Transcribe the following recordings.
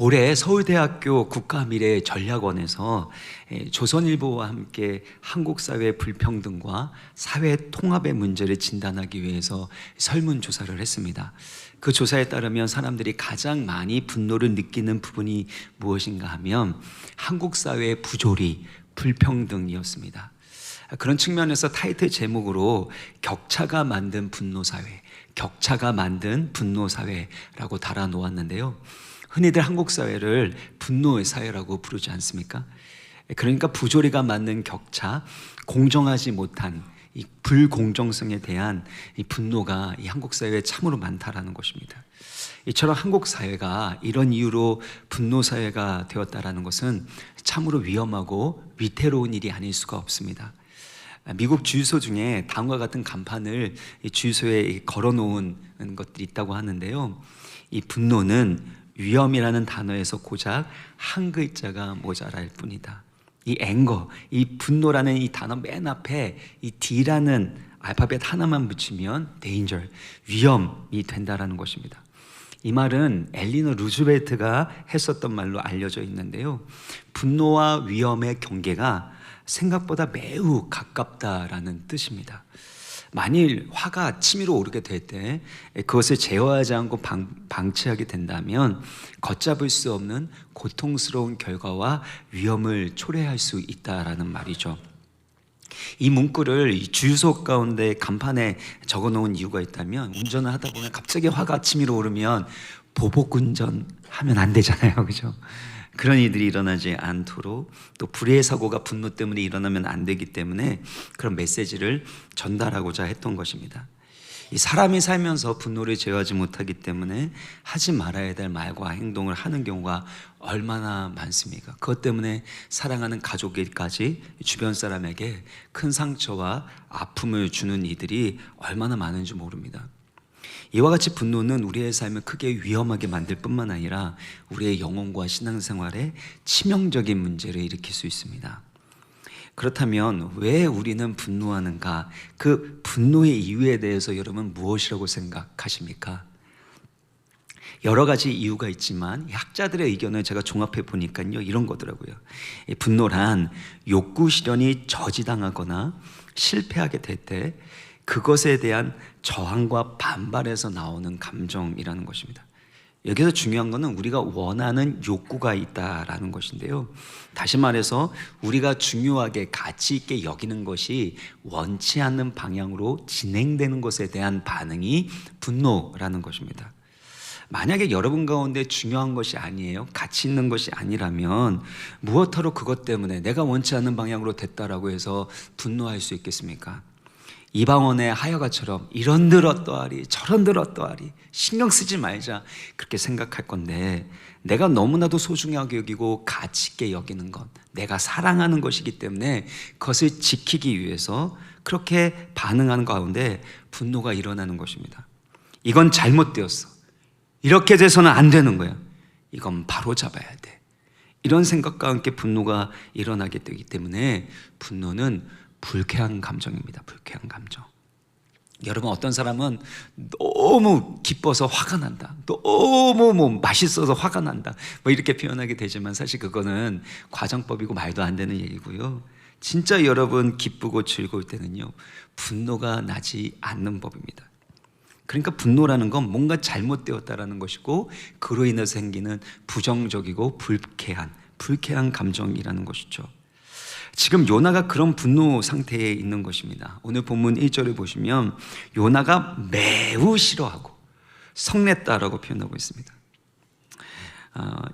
올해 서울대학교 국가미래전략원에서 조선일보와 함께 한국사회 불평등과 사회 통합의 문제를 진단하기 위해서 설문조사를 했습니다. 그 조사에 따르면 사람들이 가장 많이 분노를 느끼는 부분이 무엇인가 하면 한국 사회의 부조리, 불평등이었습니다. 그런 측면에서 타이틀 제목으로 격차가 만든 분노사회, 격차가 만든 분노사회라고 달아놓았는데요. 흔히들 한국 사회를 분노의 사회라고 부르지 않습니까? 그러니까 부조리가 맞는 격차, 공정하지 못한 이 불공정성에 대한 이 분노가 이 한국 사회에 참으로 많다라는 것입니다. 이처럼 한국 사회가 이런 이유로 분노 사회가 되었다라는 것은 참으로 위험하고 위태로운 일이 아닐 수가 없습니다. 미국 주유소 중에 다음과 같은 간판을 주유소에 걸어놓은 것들이 있다고 하는데요. 이 분노는 위험이라는 단어에서 고작 한 글자가 모자랄 뿐이다. 이 앵거, 이 분노라는 이 단어 맨 앞에 이 D라는 알파벳 하나만 붙이면 danger, 위험이 된다라는 것입니다. 이 말은 엘리너 루즈벨트가 했었던 말로 알려져 있는데요. 분노와 위험의 경계가 생각보다 매우 가깝다라는 뜻입니다. 만일 화가 치밀어 오르게 될 때 그것을 제어하지 않고 방치하게 된다면 걷잡을 수 없는 고통스러운 결과와 위험을 초래할 수 있다라는 말이죠. 이 문구를 주유소 가운데 간판에 적어놓은 이유가 있다면, 운전을 하다 보면 갑자기 화가 치밀어 오르면 보복 운전하면 안 되잖아요, 그죠? 그런 일들이 일어나지 않도록, 또 불의의 사고가 분노 때문에 일어나면 안 되기 때문에 그런 메시지를 전달하고자 했던 것입니다. 이 사람이 살면서 분노를 제어하지 못하기 때문에 하지 말아야 될 말과 행동을 하는 경우가 얼마나 많습니까? 그것 때문에 사랑하는 가족에까지 주변 사람에게 큰 상처와 아픔을 주는 이들이 얼마나 많은지 모릅니다. 이와 같이 분노는 우리의 삶을 크게 위험하게 만들 뿐만 아니라 우리의 영혼과 신앙생활에 치명적인 문제를 일으킬 수 있습니다. 그렇다면 왜 우리는 분노하는가? 그 분노의 이유에 대해서 여러분 무엇이라고 생각하십니까? 여러 가지 이유가 있지만 학자들의 의견을 제가 종합해 보니까요, 이런 거더라고요. 분노란 욕구 실현이 저지당하거나 실패하게 될 때 그것에 대한 저항과 반발에서 나오는 감정이라는 것입니다. 여기서 중요한 것은 우리가 원하는 욕구가 있다라는 것인데요. 다시 말해서 우리가 중요하게 가치 있게 여기는 것이 원치 않는 방향으로 진행되는 것에 대한 반응이 분노라는 것입니다. 만약에 여러분 가운데 중요한 것이 아니에요, 가치 있는 것이 아니라면 무엇하러 그것 때문에 내가 원치 않는 방향으로 됐다라고 해서 분노할 수 있겠습니까? 이방원의 하여가처럼 이런들 어떠하리 저런들 어떠하리 신경 쓰지 말자, 그렇게 생각할 건데, 내가 너무나도 소중하게 여기고 가치 있게 여기는 것, 내가 사랑하는 것이기 때문에 그것을 지키기 위해서 그렇게 반응하는 가운데 분노가 일어나는 것입니다. 이건 잘못되었어, 이렇게 돼서는 안 되는 거야, 이건 바로 잡아야 돼, 이런 생각과 함께 분노가 일어나게 되기 때문에 분노는 불쾌한 감정입니다. 불쾌한 감정. 여러분, 어떤 사람은 너무 기뻐서 화가 난다, 너무 맛있어서 화가 난다, 이렇게 표현하게 되지만 사실 그거는 과장법이고 말도 안 되는 얘기고요. 진짜 여러분 기쁘고 즐거울 때는요, 분노가 나지 않는 법입니다. 그러니까 분노라는 건 뭔가 잘못되었다라는 것이고, 그로 인해서 생기는 부정적이고 불쾌한 감정이라는 것이죠. 지금 요나가 그런 분노 상태에 있는 것입니다. 오늘 본문 1절을 보시면 요나가 매우 싫어하고 성냈다라고 표현하고 있습니다.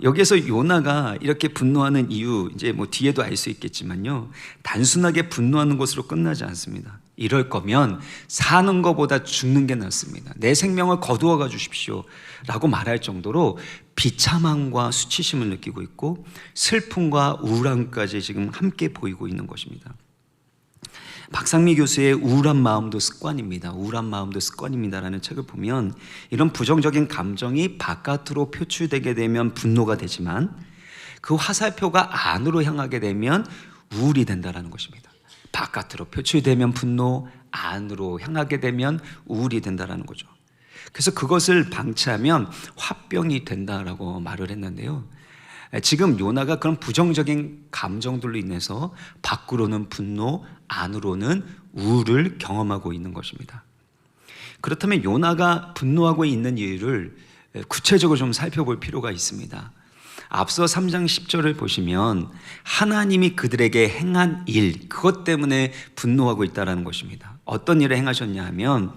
여기에서 요나가 이렇게 분노하는 이유, 이제 뒤에도 알 수 있겠지만요, 단순하게 분노하는 것으로 끝나지 않습니다. 이럴 거면 사는 것보다 죽는 게 낫습니다, 내 생명을 거두어가 주십시오 라고 말할 정도로 비참함과 수치심을 느끼고 있고 슬픔과 우울함까지 지금 함께 보이고 있는 것입니다. 박상미 교수의 우울한 마음도 습관입니다. 우울한 마음도 습관입니다라는 책을 보면 이런 부정적인 감정이 바깥으로 표출되게 되면 분노가 되지만 그 화살표가 안으로 향하게 되면 우울이 된다는 것입니다. 바깥으로 표출되면 분노, 안으로 향하게 되면 우울이 된다는 거죠. 그래서 그것을 방치하면 화병이 된다라고 말을 했는데요. 지금 요나가 그런 부정적인 감정들로 인해서 밖으로는 분노, 안으로는 우울을 경험하고 있는 것입니다. 그렇다면 요나가 분노하고 있는 이유를 구체적으로 좀 살펴볼 필요가 있습니다. 앞서 3장 10절을 보시면 하나님이 그들에게 행한 일, 그것 때문에 분노하고 있다는 것입니다. 어떤 일을 행하셨냐 하면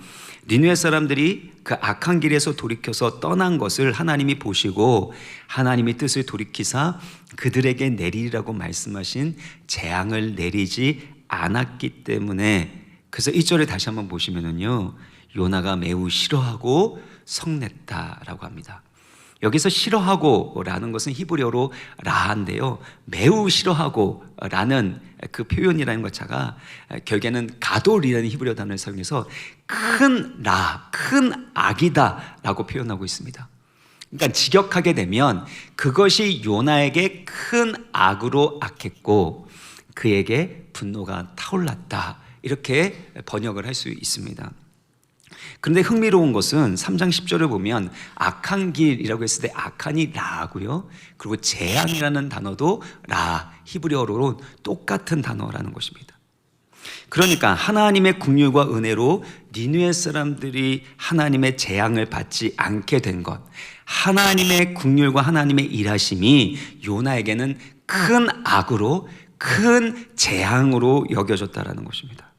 니느웨 사람들이 그 악한 길에서 돌이켜서 떠난 것을 하나님이 보시고 하나님의 뜻을 돌이키사 그들에게 내리라고 말씀하신 재앙을 내리지 않았기 때문에, 그래서 1절을 다시 한번 보시면은요, 요나가 매우 싫어하고 성냈다라고 합니다. 여기서 싫어하고 라는 것은 히브리어로 라한데요, 매우 싫어하고 라는 그 표현이라는 것 자가 결국에는 가돌이라는 히브리어 단어를 사용해서 큰 악이다 라고 표현하고 있습니다. 그러니까 직역하게 되면 그것이 요나에게 큰 악으로 악했고 그에게 분노가 타올랐다, 이렇게 번역을 할 수 있습니다. 그런데 흥미로운 것은 3장 10절을 보면 악한 길이라고 했을 때 악한이 라고요, 그리고 재앙이라는 단어도 라, 히브리어로 똑같은 단어라는 것입니다. 그러니까 하나님의 긍휼과 은혜로 니느웨 사람들이 하나님의 재앙을 받지 않게 된 것, 하나님의 긍휼과 하나님의 일하심이 요나에게는 큰 악으로, 큰 재앙으로 여겨졌다라는 것입니다.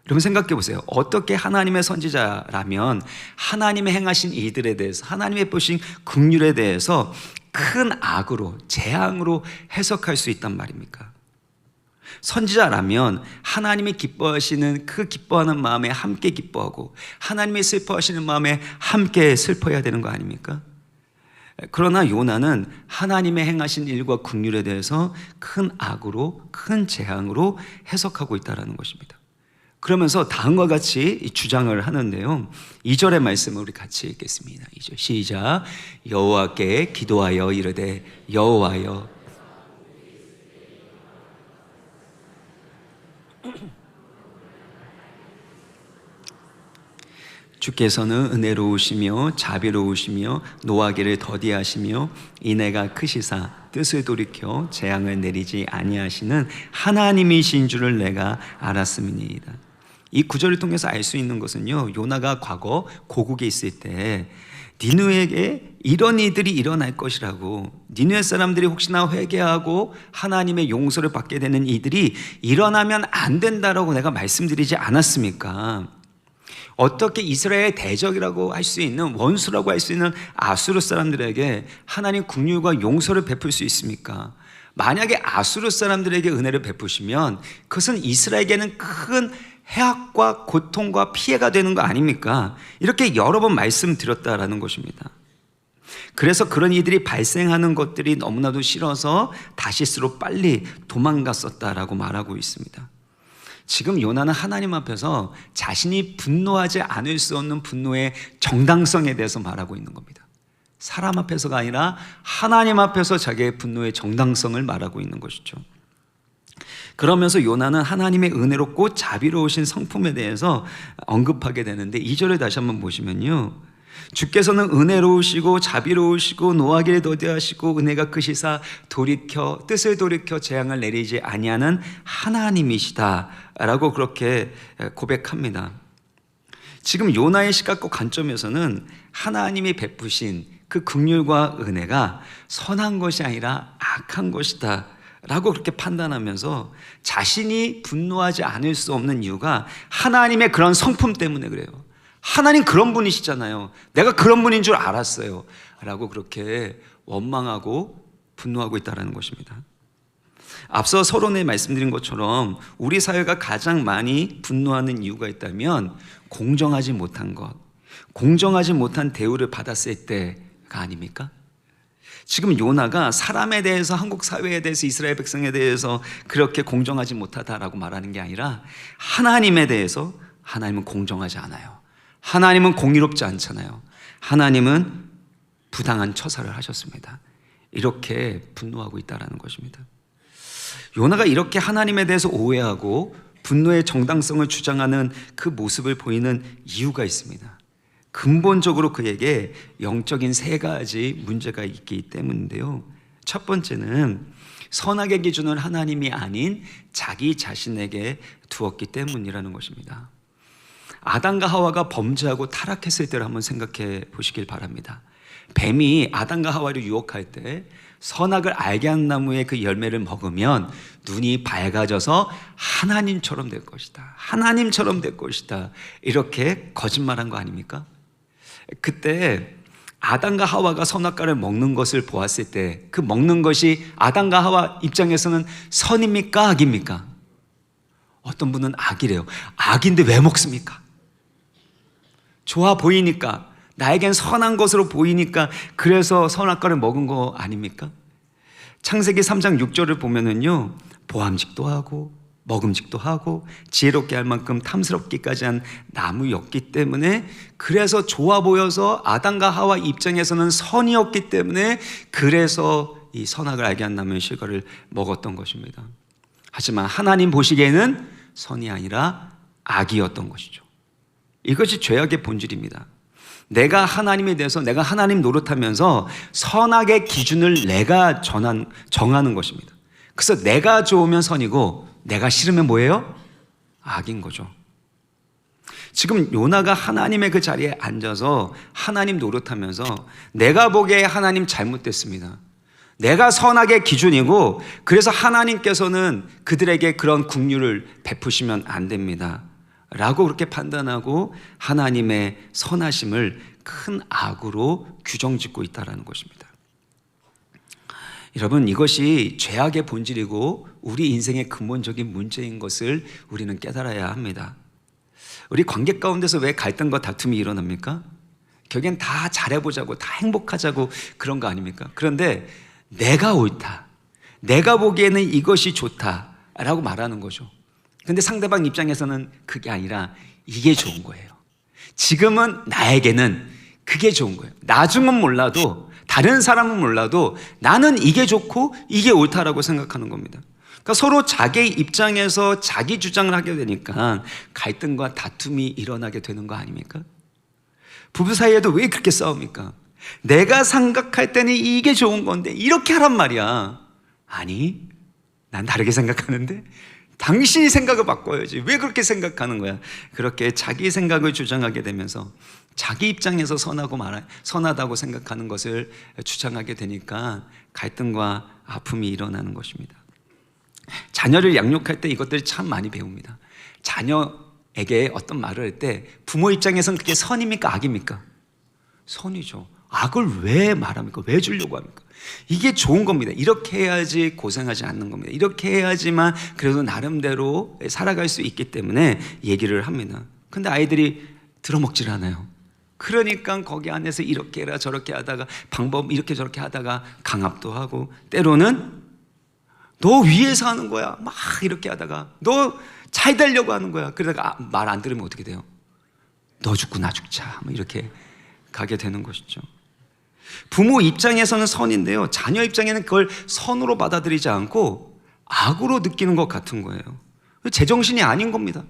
여러분 생각해 보세요. 어떻게 하나님의 선지자라면 하나님의 행하신 일들에 대해서, 하나님의 보신 긍휼에 대해서 큰 악으로, 재앙으로 해석할 수 있단 말입니까? 선지자라면 하나님이 기뻐하시는 그 기뻐하는 마음에 함께 기뻐하고 하나님이 슬퍼하시는 마음에 함께 슬퍼해야 되는 거 아닙니까? 그러나 요나는 하나님의 행하신 일과 긍휼에 대해서 큰 악으로, 큰 재앙으로 해석하고 있다는 것입니다. 그러면서 다음과 같이 주장을 하는데요, 2절의 말씀을 우리 같이 읽겠습니다. 2절 시작. 여호와께 기도하여 이르되 여호와여, 주께서는 은혜로우시며 자비로우시며 노하기를 더디하시며 인애가 크시사 뜻을 돌이켜 재앙을 내리지 아니하시는 하나님이신 줄을 내가 알았음이니이다. 이 구절을 통해서 알 수 있는 것은요, 요나가 과거 고국에 있을 때 니느웨에게 이런 일들이 일어날 것이라고, 니느웨 사람들이 혹시나 회개하고 하나님의 용서를 받게 되는 일들이 일어나면 안 된다라고 내가 말씀드리지 않았습니까? 어떻게 이스라엘의 대적이라고 할 수 있는, 원수라고 할 수 있는 아수르 사람들에게 하나님 긍휼과 용서를 베풀 수 있습니까? 만약에 아수르 사람들에게 은혜를 베푸시면 그것은 이스라엘에게는 큰 해악과 고통과 피해가 되는 거 아닙니까? 이렇게 여러 번 말씀드렸다라는 것입니다. 그래서 그런 일들이 발생하는 것들이 너무나도 싫어서 다시스로 빨리 도망갔었다라고 말하고 있습니다. 지금 요나는 하나님 앞에서 자신이 분노하지 않을 수 없는 분노의 정당성에 대해서 말하고 있는 겁니다. 사람 앞에서가 아니라 하나님 앞에서 자기의 분노의 정당성을 말하고 있는 것이죠. 그러면서 요나는 하나님의 은혜롭고 자비로우신 성품에 대해서 언급하게 되는데 2절을 다시 한번 보시면요, 주께서는 은혜로우시고 자비로우시고 노하기를 더디하시고 은혜가 크시사 뜻을 돌이켜 재앙을 내리지 아니하는 하나님이시다 라고 그렇게 고백합니다. 지금 요나의 시각과 관점에서는 하나님이 베푸신 그 긍휼과 은혜가 선한 것이 아니라 악한 것이다 라고 그렇게 판단하면서 자신이 분노하지 않을 수 없는 이유가 하나님의 그런 성품 때문에 그래요. 하나님 그런 분이시잖아요. 내가 그런 분인 줄 알았어요 라고 그렇게 원망하고 분노하고 있다는 것입니다. 앞서 서론에 말씀드린 것처럼 우리 사회가 가장 많이 분노하는 이유가 있다면 공정하지 못한 것, 공정하지 못한 대우를 받았을 때가 아닙니까? 지금 요나가 사람에 대해서, 한국 사회에 대해서, 이스라엘 백성에 대해서 그렇게 공정하지 못하다라고 말하는 게 아니라 하나님에 대해서, 하나님은 공정하지 않아요. 하나님은 공의롭지 않잖아요. 하나님은 부당한 처사를 하셨습니다. 이렇게 분노하고 있다는 것입니다. 요나가 이렇게 하나님에 대해서 오해하고 분노의 정당성을 주장하는 그 모습을 보이는 이유가 있습니다. 근본적으로 그에게 영적인 세 가지 문제가 있기 때문인데요. 첫 번째는 선악의 기준은 하나님이 아닌 자기 자신에게 두었기 때문이라는 것입니다. 아담과 하와가 범죄하고 타락했을 때를 한번 생각해 보시길 바랍니다. 뱀이 아담과 하와를 유혹할 때 선악을 알게 하는 나무의 그 열매를 먹으면 눈이 밝아져서 하나님처럼 될 것이다. 하나님처럼 될 것이다. 이렇게 거짓말한 거 아닙니까? 그때 아담과 하와가 선악과를 먹는 것을 보았을 때 그 먹는 것이 아담과 하와 입장에서는 선입니까? 악입니까? 어떤 분은 악이래요. 악인데 왜 먹습니까? 좋아 보이니까, 나에겐 선한 것으로 보이니까 그래서 선악과를 먹은 거 아닙니까? 창세기 3장 6절을 보면은요, 보암직도 하고 먹음직도 하고 지혜롭게 할 만큼 탐스럽기까지 한 나무였기 때문에, 그래서 좋아 보여서 아담과 하와 입장에서는 선이었기 때문에 그래서 이 선악을 알게 한 나무의 실과를 먹었던 것입니다. 하지만 하나님 보시기에는 선이 아니라 악이었던 것이죠. 이것이 죄악의 본질입니다. 내가 하나님에 대해서 내가 하나님 노릇하면서 선악의 기준을 내가 정하는 것입니다. 그래서 내가 좋으면 선이고 내가 싫으면 뭐예요? 악인 거죠. 지금 요나가 하나님의 그 자리에 앉아서 하나님 노릇하면서 내가 보기에 하나님 잘못됐습니다. 내가 선악의 기준이고 그래서 하나님께서는 그들에게 그런 긍휼을 베푸시면 안 됩니다 라고 그렇게 판단하고 하나님의 선하심을 큰 악으로 규정짓고 있다는 것입니다. 여러분, 이것이 죄악의 본질이고 우리 인생의 근본적인 문제인 것을 우리는 깨달아야 합니다. 우리 관계 가운데서 왜 갈등과 다툼이 일어납니까? 결국엔 다 잘해보자고, 다 행복하자고 그런 거 아닙니까? 그런데 내가 옳다, 내가 보기에는 이것이 좋다라고 말하는 거죠. 근데 상대방 입장에서는 그게 아니라 이게 좋은 거예요. 지금은 나에게는 그게 좋은 거예요. 나중은 몰라도, 다른 사람은 몰라도 나는 이게 좋고 이게 옳다라고 생각하는 겁니다. 그러니까 서로 자기 입장에서 자기 주장을 하게 되니까 갈등과 다툼이 일어나게 되는 거 아닙니까? 부부 사이에도 왜 그렇게 싸웁니까? 내가 생각할 때는 이게 좋은 건데 이렇게 하란 말이야. 아니, 난 다르게 생각하는데 당신이 생각을 바꿔야지. 왜 그렇게 생각하는 거야? 그렇게 자기 생각을 주장하게 되면서 자기 입장에서 선하다고 생각하는 것을 주장하게 되니까 갈등과 아픔이 일어나는 것입니다. 자녀를 양육할 때 이것들을 참 많이 배웁니다. 자녀에게 어떤 말을 할 때 부모 입장에서는 그게 선입니까? 악입니까? 선이죠. 악을 왜 말합니까? 왜 주려고 합니까? 이게 좋은 겁니다. 이렇게 해야지 고생하지 않는 겁니다. 이렇게 해야지만 그래도 나름대로 살아갈 수 있기 때문에 얘기를 합니다. 근데 아이들이 들어먹질 않아요. 그러니까 거기 안에서 이렇게 해라 저렇게 하다가 방법 이렇게 저렇게 하다가 강압도 하고, 때로는 너 위에서 하는 거야 막 이렇게 하다가 너 잘 되려고 하는 거야. 그러다가 말 안 들으면 어떻게 돼요? 너 죽고 나 죽자 뭐 이렇게 가게 되는 것이죠. 부모 입장에서는 선인데요, 자녀 입장에는 그걸 선으로 받아들이지 않고 악으로 느끼는 것 같은 거예요. 제정신이 아닌 겁니다.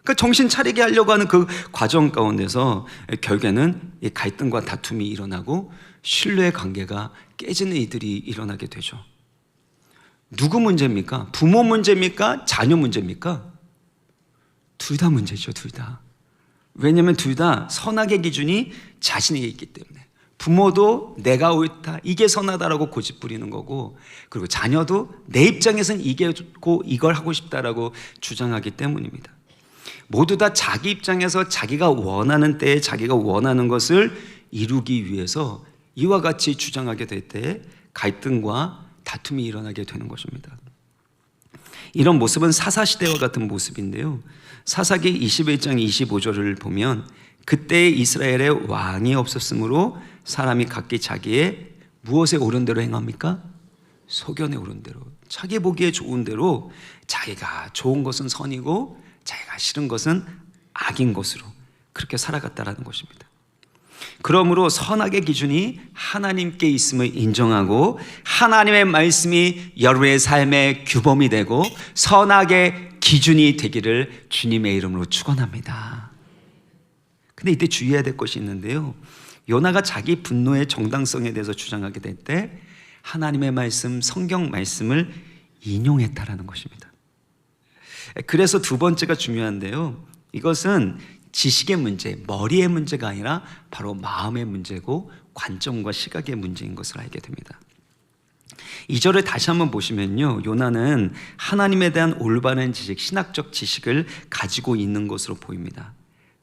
그러니까 정신 차리게 하려고 하는 그 과정 가운데서 결국에는 갈등과 다툼이 일어나고 신뢰의 관계가 깨지는 일들이 일어나게 되죠. 누구 문제입니까? 부모 문제입니까? 자녀 문제입니까? 둘 다 문제죠, 둘 다. 왜냐하면 둘 다 선악의 기준이 자신에게 있기 때문에. 부모도 내가 옳다, 이게 선하다라고 고집 부리는 거고, 그리고 자녀도 내 입장에서는 이게 좋고 이걸 하고 싶다라고 주장하기 때문입니다. 모두 다 자기 입장에서 자기가 원하는 때에 자기가 원하는 것을 이루기 위해서 이와 같이 주장하게 될 때 갈등과 다툼이 일어나게 되는 것입니다. 이런 모습은 사사시대와 같은 모습인데요, 사사기 21장 25절을 보면 그때 이스라엘에 왕이 없었으므로 사람이 각기 자기의 무엇에 옳은 대로 행합니까? 소견에 옳은 대로, 자기 보기에 좋은 대로, 자기가 좋은 것은 선이고 자기가 싫은 것은 악인 것으로 그렇게 살아갔다라는 것입니다. 그러므로 선악의 기준이 하나님께 있음을 인정하고 하나님의 말씀이 여러분의 삶의 규범이 되고 선악의 기준이 되기를 주님의 이름으로 축원합니다. 근데 이때 주의해야 될 것이 있는데요, 요나가 자기 분노의 정당성에 대해서 주장하게 될 때 하나님의 말씀, 성경 말씀을 인용했다라는 것입니다. 그래서 두 번째가 중요한데요, 이것은 지식의 문제, 머리의 문제가 아니라 바로 마음의 문제고 관점과 시각의 문제인 것을 알게 됩니다. 2절을 다시 한번 보시면요, 요나는 하나님에 대한 올바른 지식, 신학적 지식을 가지고 있는 것으로 보입니다.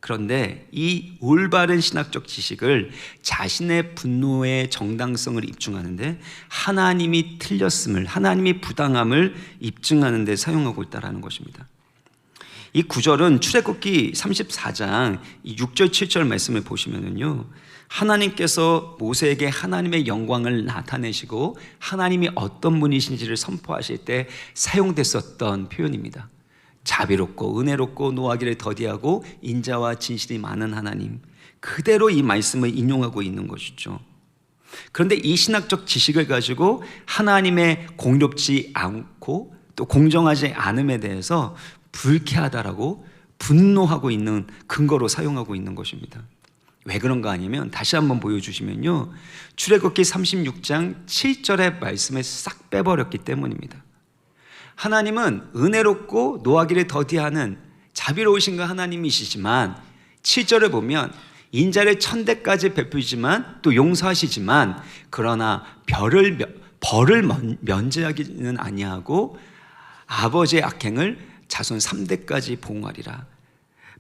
그런데 이 올바른 신학적 지식을 자신의 분노의 정당성을 입증하는데, 하나님이 틀렸음을, 하나님이 부당함을 입증하는 데 사용하고 있다는 것입니다. 이 구절은 출애굽기 34장 6절 7절 말씀을 보시면은요, 하나님께서 모세에게 하나님의 영광을 나타내시고 하나님이 어떤 분이신지를 선포하실 때 사용됐었던 표현입니다. 자비롭고 은혜롭고 노하기를 더디하고 인자와 진실이 많은 하나님, 그대로 이 말씀을 인용하고 있는 것이죠. 그런데 이 신학적 지식을 가지고 하나님의 공의롭지 않고 또 공정하지 않음에 대해서 불쾌하다라고 분노하고 있는 근거로 사용하고 있는 것입니다. 왜 그런가 하냐면, 다시 한번 보여주시면요, 출애굽기 36장 7절의 말씀을 싹 빼버렸기 때문입니다. 하나님은 은혜롭고 노하기를 더디하는 자비로우신 그 하나님이시지만, 7절을 보면 인자를 1000대까지 베푸시지만 또 용서하시지만, 그러나 벌을 면제하기는 아니하고 아버지의 악행을 자손 3대까지 보응하리라.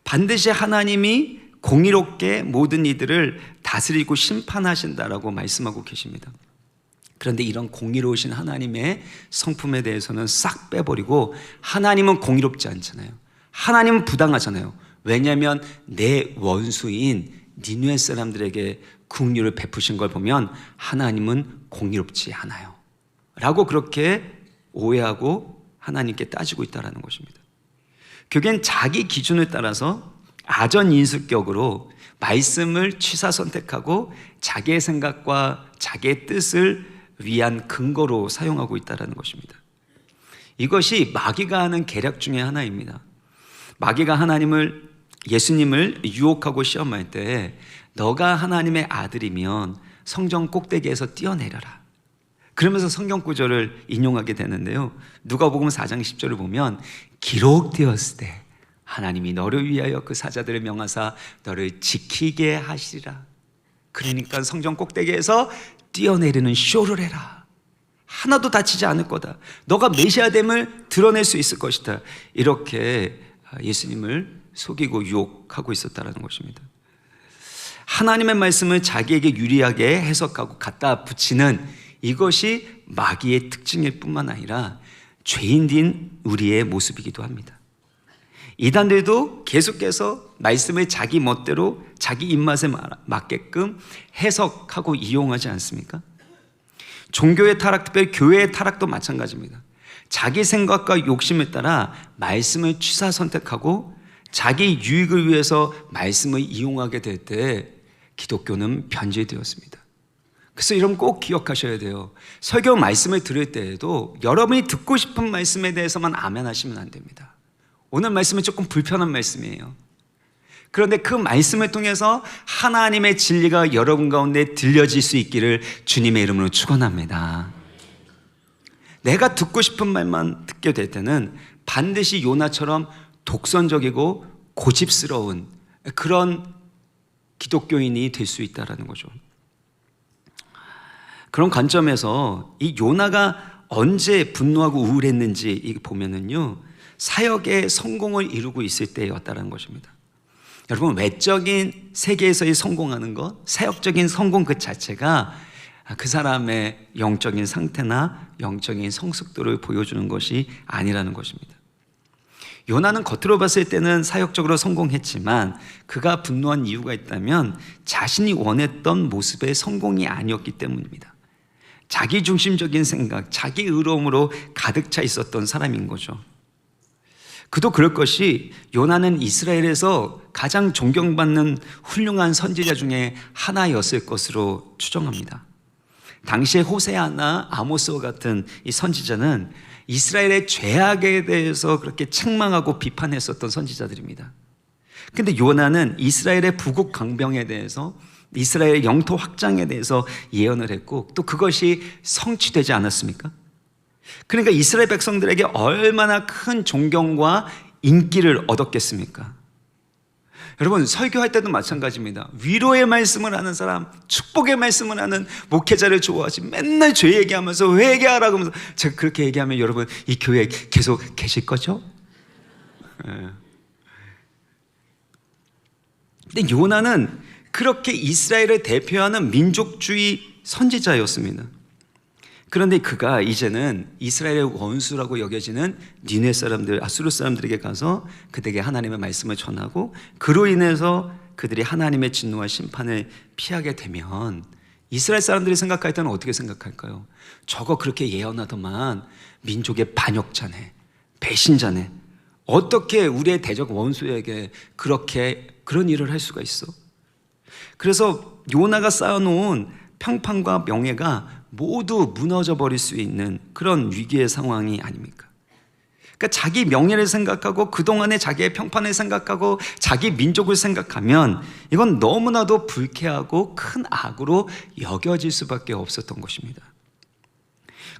반드시 하나님이 공의롭게 모든 이들을 다스리고 심판하신다라고 말씀하고 계십니다. 그런데 이런 공의로우신 하나님의 성품에 대해서는 싹 빼버리고, 하나님은 공의롭지 않잖아요. 하나님은 부당하잖아요. 왜냐하면 내 원수인 니느웨 사람들에게 긍휼을 베푸신 걸 보면 하나님은 공의롭지 않아요 라고 그렇게 오해하고 하나님께 따지고 있다는 것입니다. 결국엔 자기 기준을 따라서 아전인수격으로 말씀을 취사 선택하고 자기의 생각과 자기의 뜻을 위한 근거로 사용하고 있다는 것입니다. 이것이 마귀가 하는 계략 중에 하나입니다. 마귀가 예수님을 유혹하고 시험할 때, 너가 하나님의 아들이면 성전 꼭대기에서 뛰어내려라, 그러면서 성경 구절을 인용하게 되는데요, 누가복음 4장 10절을 보면 기록되었을 때 하나님이 너를 위하여 그 사자들을 명하사 너를 지키게 하시리라. 그러니까 성전 꼭대기에서 뛰어내리는 쇼를 해라. 하나도 다치지 않을 거다. 너가 메시아됨을 드러낼 수 있을 것이다. 이렇게 예수님을 속이고 유혹하고 있었다는 것입니다. 하나님의 말씀을 자기에게 유리하게 해석하고 갖다 붙이는 이것이 마귀의 특징일 뿐만 아니라 죄인인 우리의 모습이기도 합니다. 이단들도 계속해서 말씀을 자기 멋대로 자기 입맛에 맞게끔 해석하고 이용하지 않습니까? 종교의 타락, 특별히 교회의 타락도 마찬가지입니다. 자기 생각과 욕심에 따라 말씀을 취사 선택하고 자기 유익을 위해서 말씀을 이용하게 될 때 기독교는 변질되었습니다. 그래서 여러분 꼭 기억하셔야 돼요. 설교 말씀을 들을 때에도 여러분이 듣고 싶은 말씀에 대해서만 아멘 하시면 안 됩니다. 오늘 말씀은 조금 불편한 말씀이에요. 그런데 그 말씀을 통해서 하나님의 진리가 여러분 가운데 들려질 수 있기를 주님의 이름으로 축원합니다. 내가 듣고 싶은 말만 듣게 될 때는 반드시 요나처럼 독선적이고 고집스러운 그런 기독교인이 될 수 있다는 거죠. 그런 관점에서 이 요나가 언제 분노하고 우울했는지 보면은요, 사역의 성공을 이루고 있을 때였다는 것입니다. 여러분, 외적인 세계에서의 성공하는 것, 사역적인 성공 그 자체가 그 사람의 영적인 상태나 영적인 성숙도를 보여주는 것이 아니라는 것입니다. 요나는 겉으로 봤을 때는 사역적으로 성공했지만 그가 분노한 이유가 있다면 자신이 원했던 모습의 성공이 아니었기 때문입니다. 자기중심적인 생각, 자기 의로움으로 가득 차 있었던 사람인 거죠. 그도 그럴 것이, 요나는 이스라엘에서 가장 존경받는 훌륭한 선지자 중에 하나였을 것으로 추정합니다. 당시에 호세아나 아모스와 같은 이 선지자는 이스라엘의 죄악에 대해서 그렇게 책망하고 비판했었던 선지자들입니다. 근데 요나는 이스라엘의 부국 강병에 대해서, 이스라엘의 영토 확장에 대해서 예언을 했고, 또 그것이 성취되지 않았습니까? 그러니까 이스라엘 백성들에게 얼마나 큰 존경과 인기를 얻었겠습니까? 여러분, 설교할 때도 마찬가지입니다. 위로의 말씀을 하는 사람, 축복의 말씀을 하는 목회자를 좋아하지, 맨날 죄 얘기하면서 회개하라고 하면서, 제가 그렇게 얘기하면 여러분 이 교회에 계속 계실 거죠? 근데 요나는 그렇게 이스라엘을 대표하는 민족주의 선지자였습니다. 그런데 그가 이제는 이스라엘의 원수라고 여겨지는 니네 사람들, 아수르 사람들에게 가서 그들에게 하나님의 말씀을 전하고, 그로 인해서 그들이 하나님의 진노와 심판을 피하게 되면 이스라엘 사람들이 생각할 때는 어떻게 생각할까요? 저거 그렇게 예언하더만 민족의 반역자네, 배신자네, 어떻게 우리의 대적 원수에게 그런 일을 할 수가 있어? 그래서 요나가 쌓아놓은 평판과 명예가 모두 무너져 버릴 수 있는 그런 위기의 상황이 아닙니까? 그러니까 자기 명예를 생각하고 그동안의 자기의 평판을 생각하고 자기 민족을 생각하면 이건 너무나도 불쾌하고 큰 악으로 여겨질 수밖에 없었던 것입니다.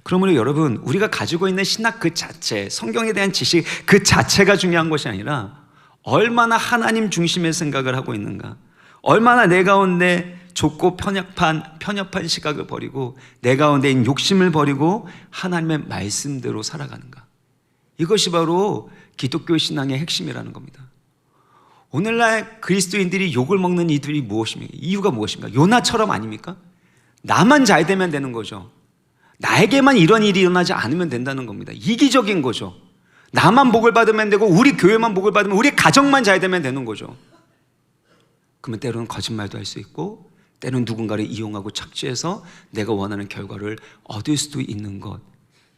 그러므로 여러분, 우리가 가지고 있는 신학 그 자체, 성경에 대한 지식 그 자체가 중요한 것이 아니라 얼마나 하나님 중심의 생각을 하고 있는가, 얼마나 내 가운데 좁고 편협한 시각을 버리고 내 가운데 있는 욕심을 버리고 하나님의 말씀대로 살아가는가, 이것이 바로 기독교 신앙의 핵심이라는 겁니다. 오늘날 그리스도인들이 욕을 먹는 이들이 무엇입니까? 이유가 무엇입니까? 요나처럼 아닙니까? 나만 잘 되면 되는 거죠. 나에게만 이런 일이 일어나지 않으면 된다는 겁니다. 이기적인 거죠. 나만 복을 받으면 되고 우리 교회만 복을 받으면, 우리 가정만 잘 되면 되는 거죠. 그러면 때로는 거짓말도 할 수 있고, 때로는 누군가를 이용하고 착취해서 내가 원하는 결과를 얻을 수도 있는 것,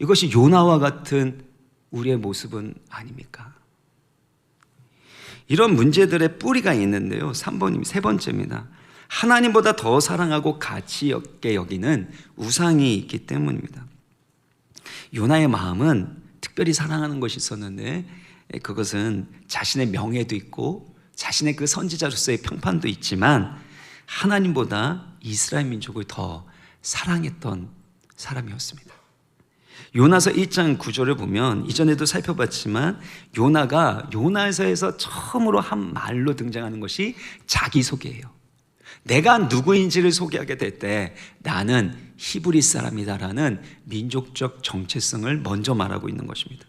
이것이 요나와 같은 우리의 모습은 아닙니까? 이런 문제들의 뿌리가 있는데요, 3번입니다. 세 번째입니다. 하나님보다 더 사랑하고 가치 있게 여기는 우상이 있기 때문입니다. 요나의 마음은 특별히 사랑하는 것이 있었는데, 그것은 자신의 명예도 있고 자신의 그 선지자로서의 평판도 있지만 하나님보다 이스라엘 민족을 더 사랑했던 사람이었습니다. 요나서 1장 9절을 보면, 이전에도 살펴봤지만 요나가 요나서에서 처음으로 한 말로 등장하는 것이 자기소개예요. 내가 누구인지를 소개하게 될 때 나는 히브리 사람이다라는 민족적 정체성을 먼저 말하고 있는 것입니다.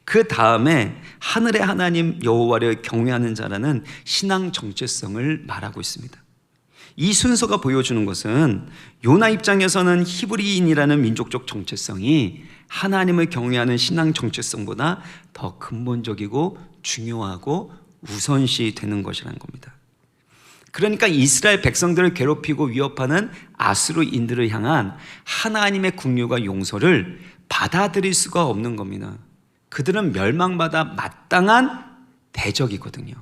그 다음에 하늘의 하나님 여호와를 경외하는 자라는 신앙 정체성을 말하고 있습니다. 이 순서가 보여주는 것은 요나 입장에서는 히브리인이라는 민족적 정체성이 하나님을 경외하는 신앙 정체성보다 더 근본적이고 중요하고 우선시 되는 것이라는 겁니다. 그러니까 이스라엘 백성들을 괴롭히고 위협하는 아수르인들을 향한 하나님의 긍휼과 용서를 받아들일 수가 없는 겁니다. 그들은 멸망받아 마땅한 대적이거든요.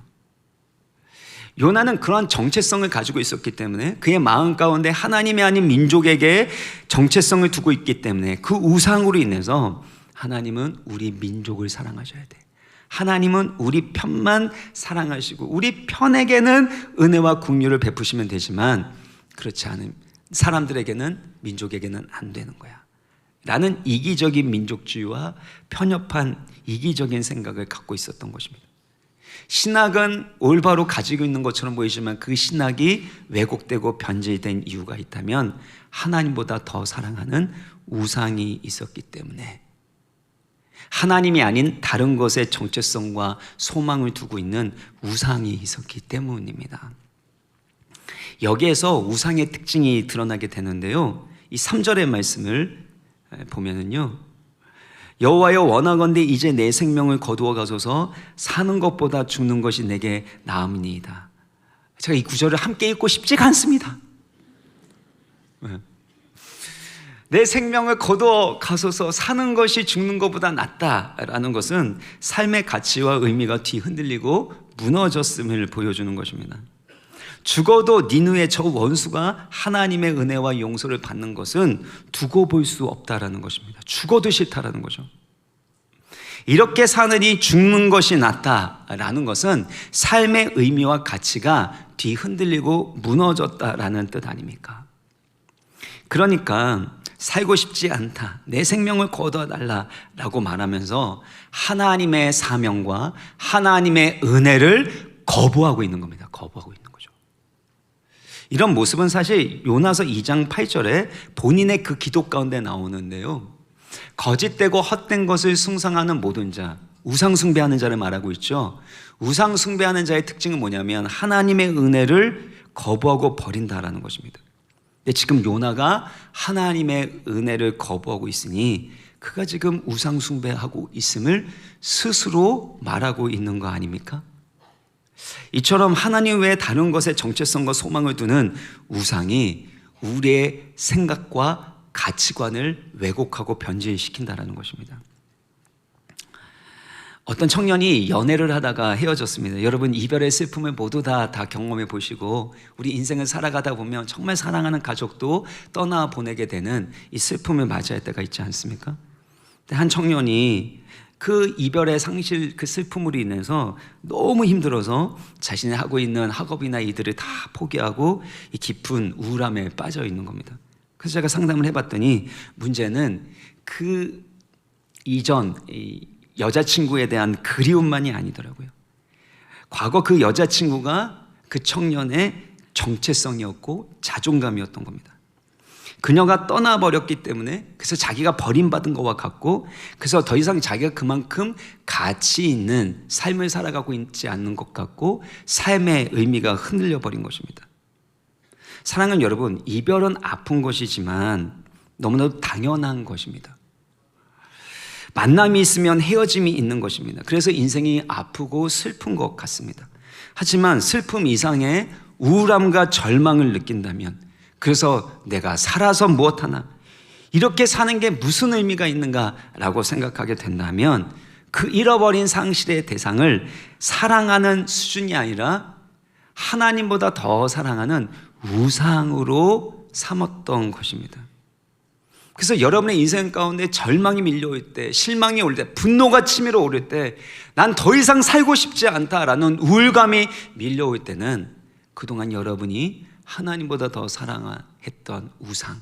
요나는 그러한 정체성을 가지고 있었기 때문에, 그의 마음 가운데 하나님이 아닌 민족에게 정체성을 두고 있기 때문에, 그 우상으로 인해서 하나님은 우리 민족을 사랑하셔야 돼, 하나님은 우리 편만 사랑하시고 우리 편에게는 은혜와 긍휼을 베푸시면 되지만 그렇지 않은 사람들에게는, 민족에게는 안 되는 거야 라는 이기적인 민족주의와 편협한 이기적인 생각을 갖고 있었던 것입니다. 신학은 올바로 가지고 있는 것처럼 보이지만 그 신학이 왜곡되고 변질된 이유가 있다면 하나님보다 더 사랑하는 우상이 있었기 때문에, 하나님이 아닌 다른 것에 정체성과 소망을 두고 있는 우상이 있었기 때문입니다. 여기에서 우상의 특징이 드러나게 되는데요, 이 3절의 말씀을 보면은요, 여호와여 원하건대 이제 내 생명을 거두어 가소서, 사는 것보다 죽는 것이 내게 나음이니이다. 제가 이 구절을 함께 읽고 싶지가 않습니다. 내 생명을 거두어 가소서, 사는 것이 죽는 것보다 낫다라는 것은 삶의 가치와 의미가 뒤흔들리고 무너졌음을 보여주는 것입니다. 죽어도 니느의 저 원수가 하나님의 은혜와 용서를 받는 것은 두고 볼 수 없다라는 것입니다. 죽어도 싫다라는 거죠. 이렇게 사느니 죽는 것이 낫다라는 것은 삶의 의미와 가치가 뒤흔들리고 무너졌다라는 뜻 아닙니까? 그러니까 살고 싶지 않다, 내 생명을 거둬달라라고 말하면서 하나님의 사명과 하나님의 은혜를 거부하고 있는 겁니다. 거부하고 있는 거죠. 이런 모습은 사실 요나서 2장 8절에 본인의 그 기도 가운데 나오는데요, 거짓되고 헛된 것을 숭상하는 모든 자, 우상 숭배하는 자를 말하고 있죠. 우상 숭배하는 자의 특징은 뭐냐면 하나님의 은혜를 거부하고 버린다라는 것입니다. 근데 지금 요나가 하나님의 은혜를 거부하고 있으니 그가 지금 우상 숭배하고 있음을 스스로 말하고 있는 거 아닙니까? 이처럼 하나님 외에 다른 것에 정체성과 소망을 두는 우상이 우리의 생각과 가치관을 왜곡하고 변질시킨다는 것입니다. 어떤 청년이 연애를 하다가 헤어졌습니다. 여러분, 이별의 슬픔을 모두 다 경험해 보시고 우리 인생을 살아가다 보면 정말 사랑하는 가족도 떠나보내게 되는 이 슬픔을 맞이할 때가 있지 않습니까? 한 청년이 그 이별의 상실, 그 슬픔으로 인해서 너무 힘들어서 자신이 하고 있는 학업이나 이들을 다 포기하고 이 깊은 우울함에 빠져 있는 겁니다. 그래서 제가 상담을 해봤더니 문제는 그 이전 여자친구에 대한 그리움만이 아니더라고요. 과거 그 여자친구가 그 청년의 정체성이었고 자존감이었던 겁니다. 그녀가 떠나버렸기 때문에, 그래서 자기가 버림받은 것과 같고, 그래서 더 이상 자기가 그만큼 가치 있는 삶을 살아가고 있지 않는 것 같고, 삶의 의미가 흔들려 버린 것입니다. 사랑은 여러분, 이별은 아픈 것이지만 너무나도 당연한 것입니다. 만남이 있으면 헤어짐이 있는 것입니다. 그래서 인생이 아프고 슬픈 것 같습니다. 하지만 슬픔 이상의 우울함과 절망을 느낀다면, 그래서 내가 살아서 무엇하나, 이렇게 사는 게 무슨 의미가 있는가라고 생각하게 된다면 그 잃어버린 상실의 대상을 사랑하는 수준이 아니라 하나님보다 더 사랑하는 우상으로 삼았던 것입니다. 그래서 여러분의 인생 가운데 절망이 밀려올 때, 실망이 올 때, 분노가 치밀어 오를 때, 난 더 이상 살고 싶지 않다라는 우울감이 밀려올 때는 그동안 여러분이 하나님보다 더 사랑했던 우상,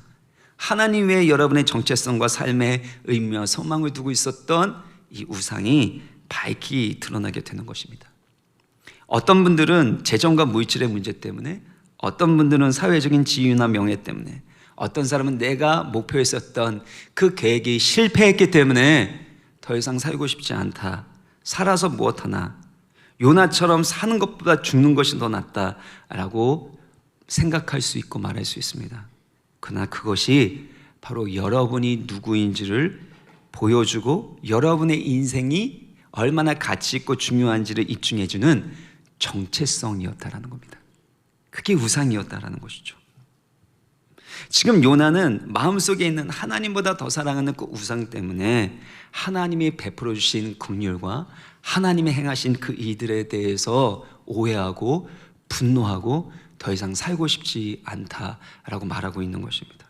하나님 외에 여러분의 정체성과 삶의 의미와 소망을 두고 있었던 이 우상이 밝히 드러나게 되는 것입니다. 어떤 분들은 재정과 물질의 문제 때문에, 어떤 분들은 사회적인 지위나 명예 때문에, 어떤 사람은 내가 목표했었던 그 계획이 실패했기 때문에 더 이상 살고 싶지 않다, 살아서 무엇하나, 요나처럼 사는 것보다 죽는 것이 더 낫다라고 생각할 수 있고 말할 수 있습니다. 그러나 그것이 바로 여러분이 누구인지를 보여주고 여러분의 인생이 얼마나 가치 있고 중요한지를 입증해주는 정체성이었다라는 겁니다. 그게 우상이었다라는 것이죠. 지금 요나는 마음속에 있는 하나님보다 더 사랑하는 그 우상 때문에 하나님이 베풀어 주신 긍휼과 하나님이 행하신 그 일들에 대해서 오해하고 분노하고 더 이상 살고 싶지 않다라고 말하고 있는 것입니다.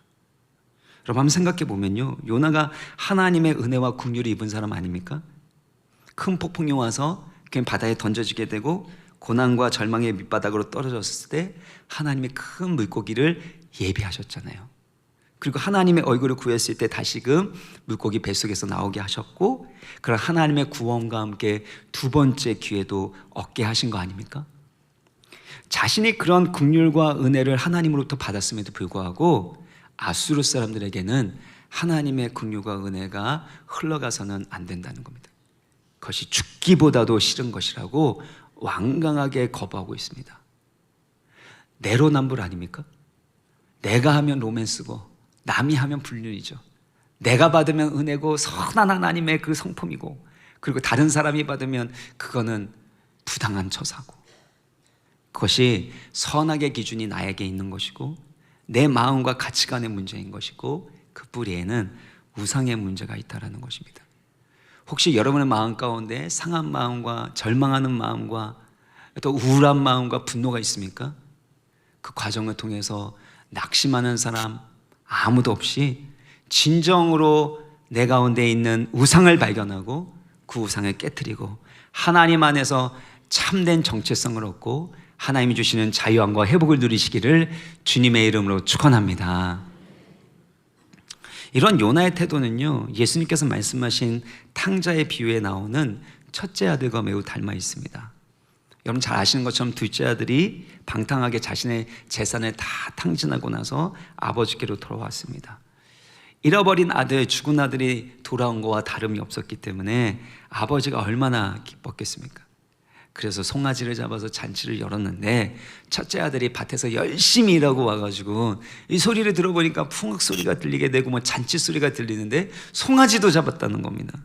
여러분, 한번 생각해 보면요, 요나가 하나님의 은혜와 긍휼을 입은 사람 아닙니까? 큰 폭풍이 와서 그냥 바다에 던져지게 되고 고난과 절망의 밑바닥으로 떨어졌을 때 하나님의 큰 물고기를 예비하셨잖아요. 그리고 하나님의 얼굴을 구했을 때 다시금 물고기 뱃속에서 나오게 하셨고, 그런 하나님의 구원과 함께 두 번째 기회도 얻게 하신 거 아닙니까? 자신이 그런 긍휼과 은혜를 하나님으로부터 받았음에도 불구하고 아수르 사람들에게는 하나님의 긍휼과 은혜가 흘러가서는 안 된다는 겁니다. 그것이 죽기보다도 싫은 것이라고 완강하게 거부하고 있습니다. 내로남불 아닙니까? 내가 하면 로맨스고 남이 하면 불륜이죠. 내가 받으면 은혜고 선한 하나님의 그 성품이고, 그리고 다른 사람이 받으면 그거는 부당한 처사고, 그것이 선악의 기준이 나에게 있는 것이고 내 마음과 가치관의 문제인 것이고, 그 뿌리에는 우상의 문제가 있다는 것입니다. 혹시 여러분의 마음 가운데 상한 마음과 절망하는 마음과 또 우울한 마음과 분노가 있습니까? 그 과정을 통해서 낙심하는 사람 아무도 없이 진정으로 내 가운데 있는 우상을 발견하고 그 우상을 깨뜨리고 하나님 안에서 참된 정체성을 얻고 하나님이 주시는 자유함과 회복을 누리시기를 주님의 이름으로 축원합니다. 이런 요나의 태도는요, 예수님께서 말씀하신 탕자의 비유에 나오는 첫째 아들과 매우 닮아 있습니다. 여러분 잘 아시는 것처럼 둘째 아들이 방탕하게 자신의 재산을 다 탕진하고 나서 아버지께로 돌아왔습니다. 잃어버린 아들, 죽은 아들이 돌아온 것과 다름이 없었기 때문에 아버지가 얼마나 기뻤겠습니까? 그래서 송아지를 잡아서 잔치를 열었는데 첫째 아들이 밭에서 열심히 일하고 와가지고 이 소리를 들어보니까 풍악 소리가 들리게 되고 뭐 잔치 소리가 들리는데 송아지도 잡았다는 겁니다.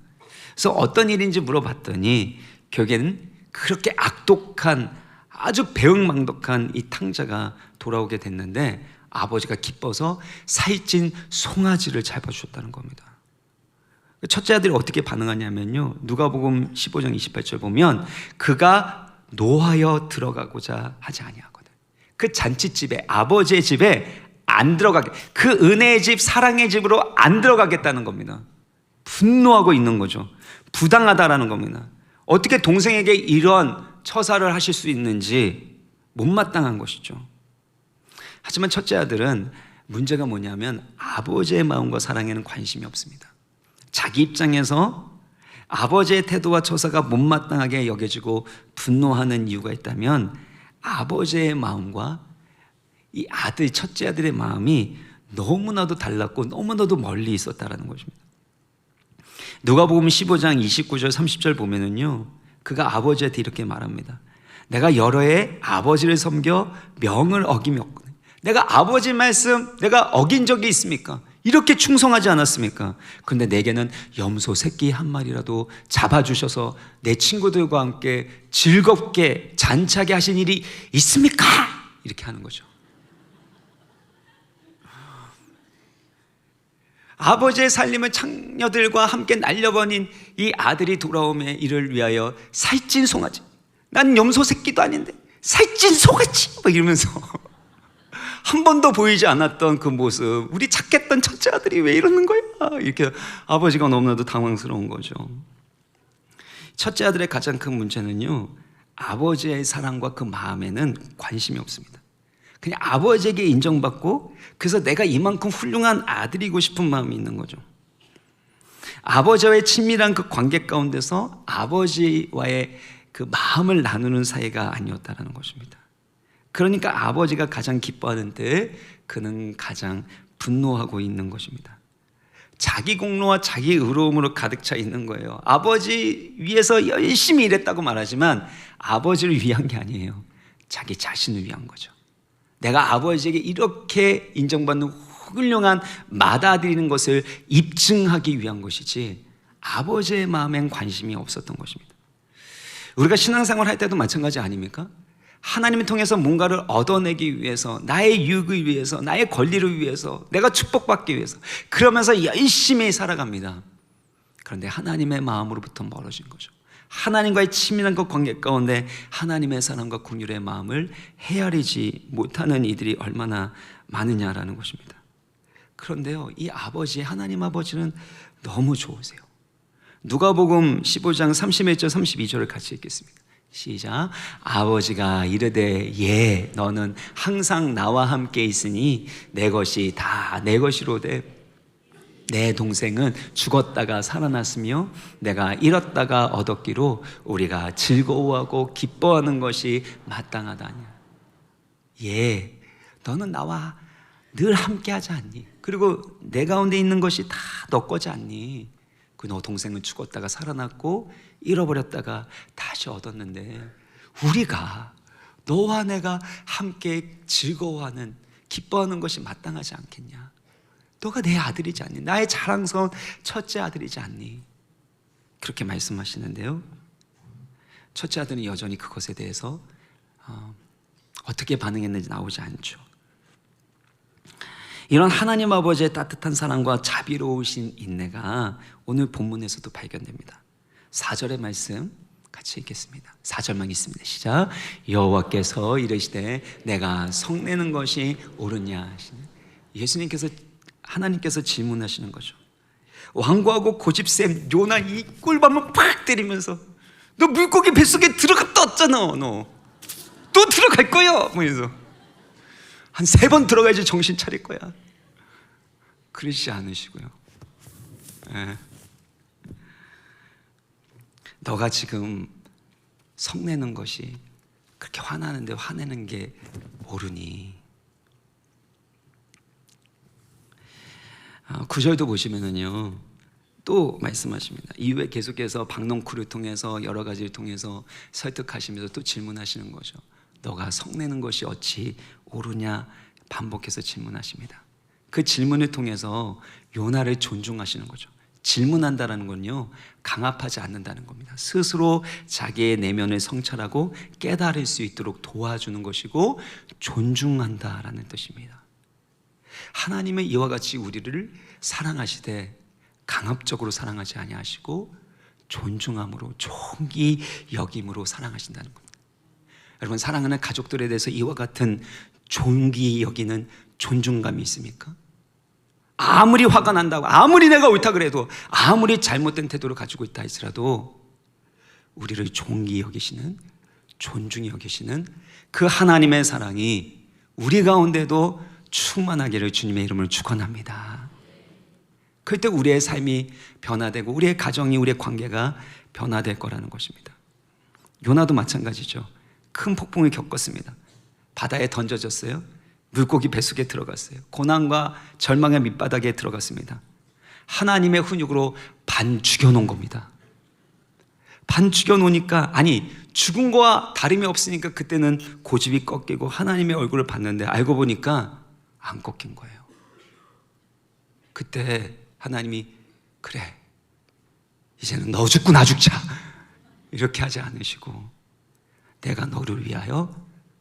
그래서 어떤 일인지 물어봤더니 결국에는 그렇게 악독한 아주 배은망덕한 이 탕자가 돌아오게 됐는데 아버지가 기뻐서 살찐 송아지를 잡아주셨다는 겁니다. 첫째 아들이 어떻게 반응하냐면요, 누가복음 15장 28절 보면 그가 노하여 들어가고자 하지 아니하거든. 그 잔치집에, 아버지의 집에 안 들어가게, 그 은혜의 집, 사랑의 집으로 안 들어가겠다는 겁니다. 분노하고 있는 거죠. 부당하다라는 겁니다. 어떻게 동생에게 이런 처사를 하실 수 있는지 못마땅한 것이죠. 하지만 첫째 아들은 문제가 뭐냐면 아버지의 마음과 사랑에는 관심이 없습니다. 자기 입장에서 아버지의 태도와 처사가 못마땅하게 여겨지고 분노하는 이유가 있다면 아버지의 마음과 이 아들, 첫째 아들의 마음이 너무나도 달랐고 너무나도 멀리 있었다는 것입니다. 누가복음 15장 29절 30절 보면은요, 그가 아버지한테 이렇게 말합니다. 내가 여러 해 아버지를 섬겨 명을 어기며, 내가 아버지 말씀 내가 어긴 적이 있습니까? 이렇게 충성하지 않았습니까? 그런데 내게는 염소 새끼 한 마리라도 잡아주셔서 내 친구들과 함께 즐겁게 잔치하게 하신 일이 있습니까? 이렇게 하는 거죠. 아버지의 살림을 창녀들과 함께 날려버린 이 아들이 돌아옴에 이를 위하여 살찐 송아지, 난 염소 새끼도 아닌데 살찐 송아지 막 이러면서 한 번도 보이지 않았던 그 모습, 우리 착했던 첫째 아들이 왜 이러는 거야? 이렇게 아버지가 너무나도 당황스러운 거죠. 첫째 아들의 가장 큰 문제는요, 아버지의 사랑과 그 마음에는 관심이 없습니다. 그냥 아버지에게 인정받고 그래서 내가 이만큼 훌륭한 아들이고 싶은 마음이 있는 거죠. 아버지와의 친밀한 그 관계 가운데서 아버지와의 그 마음을 나누는 사이가 아니었다는 것입니다. 그러니까 아버지가 가장 기뻐하는 때 그는 가장 분노하고 있는 것입니다. 자기 공로와 자기 의로움으로 가득 차 있는 거예요. 아버지 위해서 열심히 일했다고 말하지만 아버지를 위한 게 아니에요. 자기 자신을 위한 거죠. 내가 아버지에게 이렇게 인정받는 훌륭한 맏아들이는 것을 입증하기 위한 것이지 아버지의 마음엔 관심이 없었던 것입니다. 우리가 신앙생활 할 때도 마찬가지 아닙니까? 하나님을 통해서 뭔가를 얻어내기 위해서, 나의 유익을 위해서, 나의 권리를 위해서, 내가 축복받기 위해서 그러면서 열심히 살아갑니다. 그런데 하나님의 마음으로부터 멀어진 거죠. 하나님과의 친밀한 그 관계 가운데 하나님의 사랑과 긍휼의 마음을 헤아리지 못하는 이들이 얼마나 많으냐라는 것입니다. 그런데요, 이 아버지, 하나님 아버지는 너무 좋으세요. 누가복음 15장 31절 32절을 같이 읽겠습니다. 시작. 아버지가 이르되 예, 너는 항상 나와 함께 있으니 내 것이 다 내 것이로되 내 동생은 죽었다가 살아났으며 내가 잃었다가 얻었기로 우리가 즐거워하고 기뻐하는 것이 마땅하다니. 예, 너는 나와 늘 함께 하지 않니? 그리고 내 가운데 있는 것이 다 너 거지 않니? 그 너 동생은 죽었다가 살아났고 잃어버렸다가 다시 얻었는데 우리가 너와 내가 함께 즐거워하는, 기뻐하는 것이 마땅하지 않겠냐? 너가 내 아들이지 않니? 나의 자랑스러운 첫째 아들이지 않니? 그렇게 말씀하시는데요, 첫째 아들은 여전히 그것에 대해서 어떻게 반응했는지 나오지 않죠. 이런 하나님 아버지의 따뜻한 사랑과 자비로우신 인내가 오늘 본문에서도 발견됩니다. 4절의 말씀 같이 읽겠습니다. 4절만 있습니다. 시작. 여호와께서 이르시되 내가 성내는 것이 옳으냐 하시네. 예수님께서, 하나님께서 질문하시는 거죠. 완고하고 고집센 요나 이 꿀밤을 팍 때리면서 너 물고기 뱃속에 들어갔다 왔잖아. 너 또 들어갈 거야. 뭐 이러면서 한 3번 들어가야지 정신 차릴 거야. 그러시지 않으시고요. 예. 너가 지금 성내는 것이 그렇게 화나는데 화내는 게 옳으니. 9절도 보시면은요 또 말씀하십니다. 이후에 계속해서 박농쿨을 통해서 여러 가지를 통해서 설득하시면서 또 질문하시는 거죠. 너가 성내는 것이 어찌 옳으냐 반복해서 질문하십니다. 그 질문을 통해서 요나를 존중하시는 거죠. 질문한다는 건요 강압하지 않는다는 겁니다. 스스로 자기의 내면을 성찰하고 깨달을 수 있도록 도와주는 것이고 존중한다라는 뜻입니다. 하나님은 이와 같이 우리를 사랑하시되 강압적으로 사랑하지 아니하시고 존중함으로 존귀 여김으로 사랑하신다는 겁니다. 여러분, 사랑하는 가족들에 대해서 이와 같은 존귀 여기는 존중감이 있습니까? 아무리 화가 난다고, 아무리 내가 옳다 그래도, 아무리 잘못된 태도를 가지고 있다 할지라도 우리를 존귀 여기시는, 존중히 여기시는 그 하나님의 사랑이 우리 가운데도 충만하기를 주님의 이름으로 축원합니다. 그때 우리의 삶이 변화되고 우리의 가정이, 우리의 관계가 변화될 거라는 것입니다. 요나도 마찬가지죠. 큰 폭풍을 겪었습니다. 바다에 던져졌어요. 물고기 뱃속에 들어갔어요. 고난과 절망의 밑바닥에 들어갔습니다. 하나님의 훈육으로 반 죽여놓은 겁니다. 반 죽여놓으니까, 아니 죽은 거와 다름이 없으니까 그때는 고집이 꺾이고 하나님의 얼굴을 봤는데 알고 보니까 안 꺾인 거예요. 그때 하나님이 그래 이제는 너 죽고 나 죽자 이렇게 하지 않으시고 내가 너를 위하여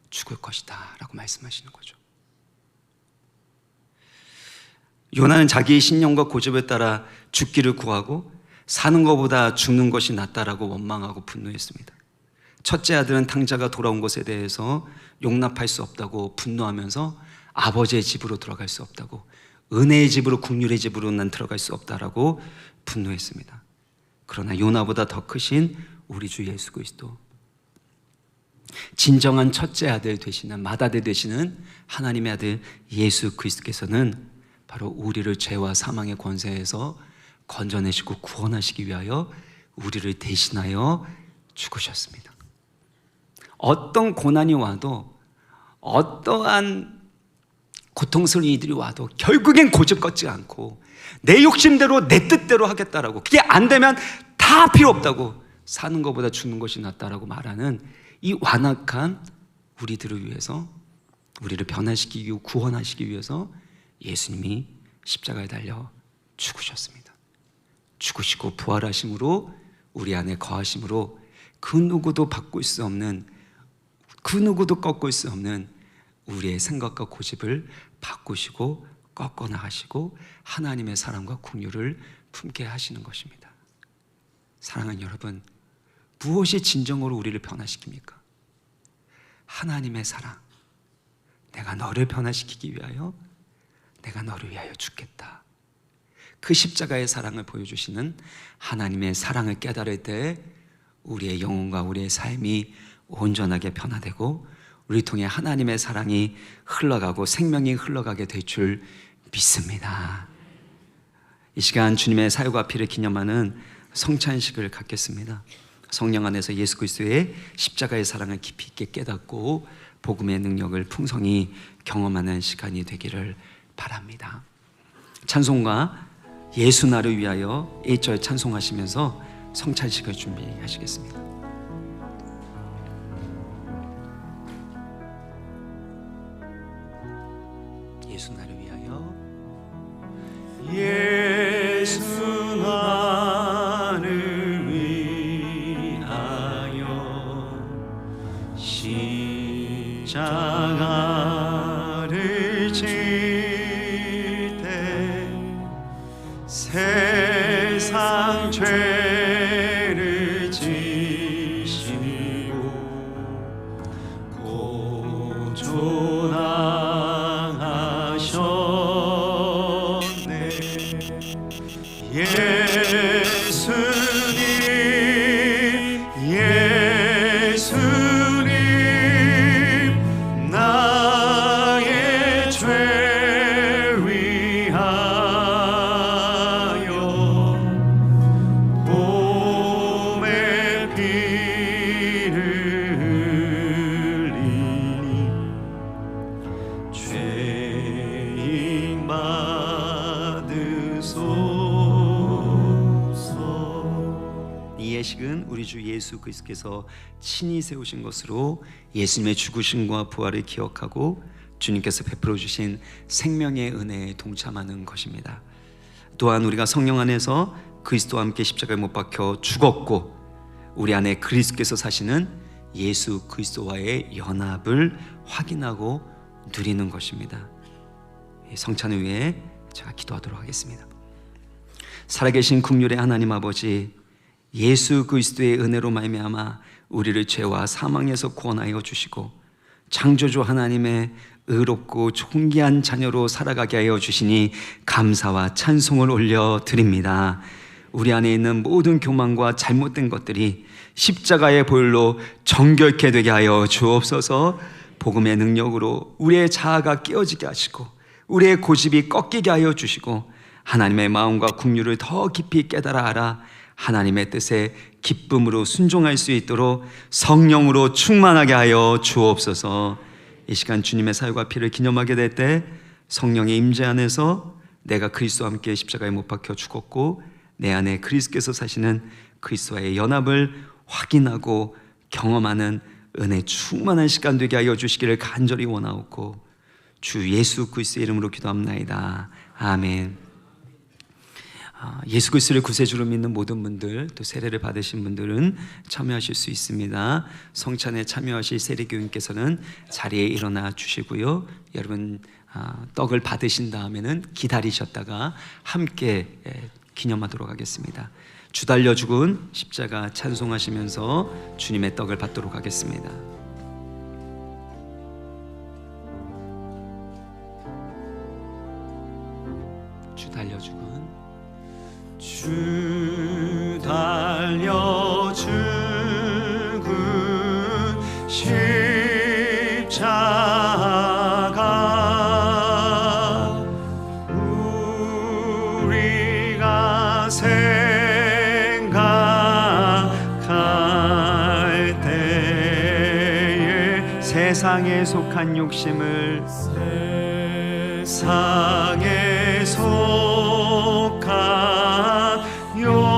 죽을 것이다 라고 말씀하시는 거죠. 요나는 자기의 신념과 고집에 따라 죽기를 구하고 사는 것보다 죽는 것이 낫다라고 원망하고 분노했습니다. 첫째 아들은 탕자가 돌아온 것에 대해서 용납할 수 없다고 분노하면서 아버지의 집으로 돌아갈 수 없다고, 은혜의 집으로, 긍휼의 집으로 난 들어갈 수 없다라고 분노했습니다. 그러나 요나보다 더 크신 우리 주 예수 그리스도, 진정한 첫째 아들 되시는, 맏아들 되시는 하나님의 아들 예수 그리스도께서는 바로 우리를 죄와 사망의 권세에서 건져내시고 구원하시기 위하여 우리를 대신하여 죽으셨습니다. 어떤 고난이 와도, 어떠한 고통스러운 일들이 와도 결국엔 고집 꺾지 않고 내 욕심대로 내 뜻대로 하겠다라고, 그게 안 되면 다 필요 없다고, 사는 것보다 죽는 것이 낫다라고 말하는 이 완악한 우리들을 위해서, 우리를 변화시키고 구원하시기 위해서 예수님이 십자가에 달려 죽으셨습니다. 죽으시고 부활하심으로 우리 안에 거하심으로 그 누구도 바꿀 수 없는, 그 누구도 꺾을 수 없는 우리의 생각과 고집을 바꾸시고 꺾어 나가시고 하나님의 사랑과 긍휼을 품게 하시는 것입니다. 사랑하는 여러분, 무엇이 진정으로 우리를 변화시킵니까? 하나님의 사랑. 내가 너를 변화시키기 위하여, 내가 너를 위하여 죽겠다. 그 십자가의 사랑을 보여주시는 하나님의 사랑을 깨달을 때 우리의 영혼과 우리의 삶이 온전하게 변화되고 우리 통해 하나님의 사랑이 흘러가고 생명이 흘러가게 될 줄 믿습니다. 이 시간 주님의 사유와 피를 기념하는 성찬식을 갖겠습니다. 성령 안에서 예수 그리스도의 십자가의 사랑을 깊이 있게 깨닫고 복음의 능력을 풍성히 경험하는 시간이 되기를 바랍니다. 찬송가 예수 나를 위하여 1절 찬송하시면서 성찬식을 준비하시겠습니다. 예수 나를 위하여, 예수 나를 위하여 십자가를 질 때 세상 죄를 지시고 고초당하셨네. 장례식은 우리 주 예수 그리스도께서 친히 세우신 것으로 예수님의 죽으심과 부활을 기억하고 주님께서 베풀어 주신 생명의 은혜에 동참하는 것입니다. 또한 우리가 성령 안에서 그리스도와 함께 십자가에 못 박혀 죽었고 우리 안에 그리스도께서 사시는 예수 그리스도와의 연합을 확인하고 누리는 것입니다. 성찬 후에 제가 기도하도록 하겠습니다. 살아계신 긍휼의 하나님 아버지, 예수 그리스도의 은혜로 말미암아 우리를 죄와 사망에서 구원하여 주시고 창조주 하나님의 의롭고 존귀한 자녀로 살아가게 하여 주시니 감사와 찬송을 올려드립니다. 우리 안에 있는 모든 교만과 잘못된 것들이 십자가의 보혈로 정결케 되게 하여 주옵소서. 복음의 능력으로 우리의 자아가 깨어지게 하시고 우리의 고집이 꺾이게 하여 주시고 하나님의 마음과 긍휼을 더 깊이 깨달아 알아 하나님의 뜻에 기쁨으로 순종할 수 있도록 성령으로 충만하게 하여 주옵소서. 이 시간 주님의 사유가 피를 기념하게 될 때 성령의 임재 안에서 내가 그리스도와 함께 십자가에 못 박혀 죽었고 내 안에 그리스도께서 사시는 그리스도와의 연합을 확인하고 경험하는 은혜 충만한 시간 되게 하여 주시기를 간절히 원하옵고 주 예수 그리스도의 이름으로 기도합나이다. 아멘. 예수 그리스도를 구세주로 믿는 모든 분들, 또 세례를 받으신 분들은 참여하실 수 있습니다. 성찬에 참여하실 세례교인께서는 자리에 일어나 주시고요. 여러분 떡을 받으신 다음에는 기다리셨다가 함께 기념하도록 하겠습니다. 주 달려 죽은 십자가 찬송하시면서 주님의 떡을 받도록 하겠습니다. 주 달려 죽은 주 달려 죽은 십자가 우리가 생각할 때에 세상에 속한 욕심을 세상에 속한 욕심을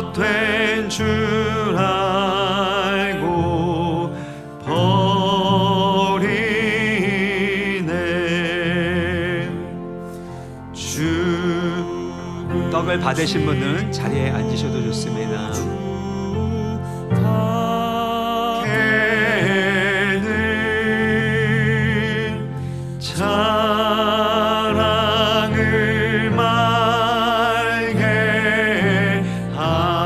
헛된 줄 알고 버리네. 주 떡을 받으신 분은 자리에 앉으셔도 좋습니다. 사랑을 말게 하소서.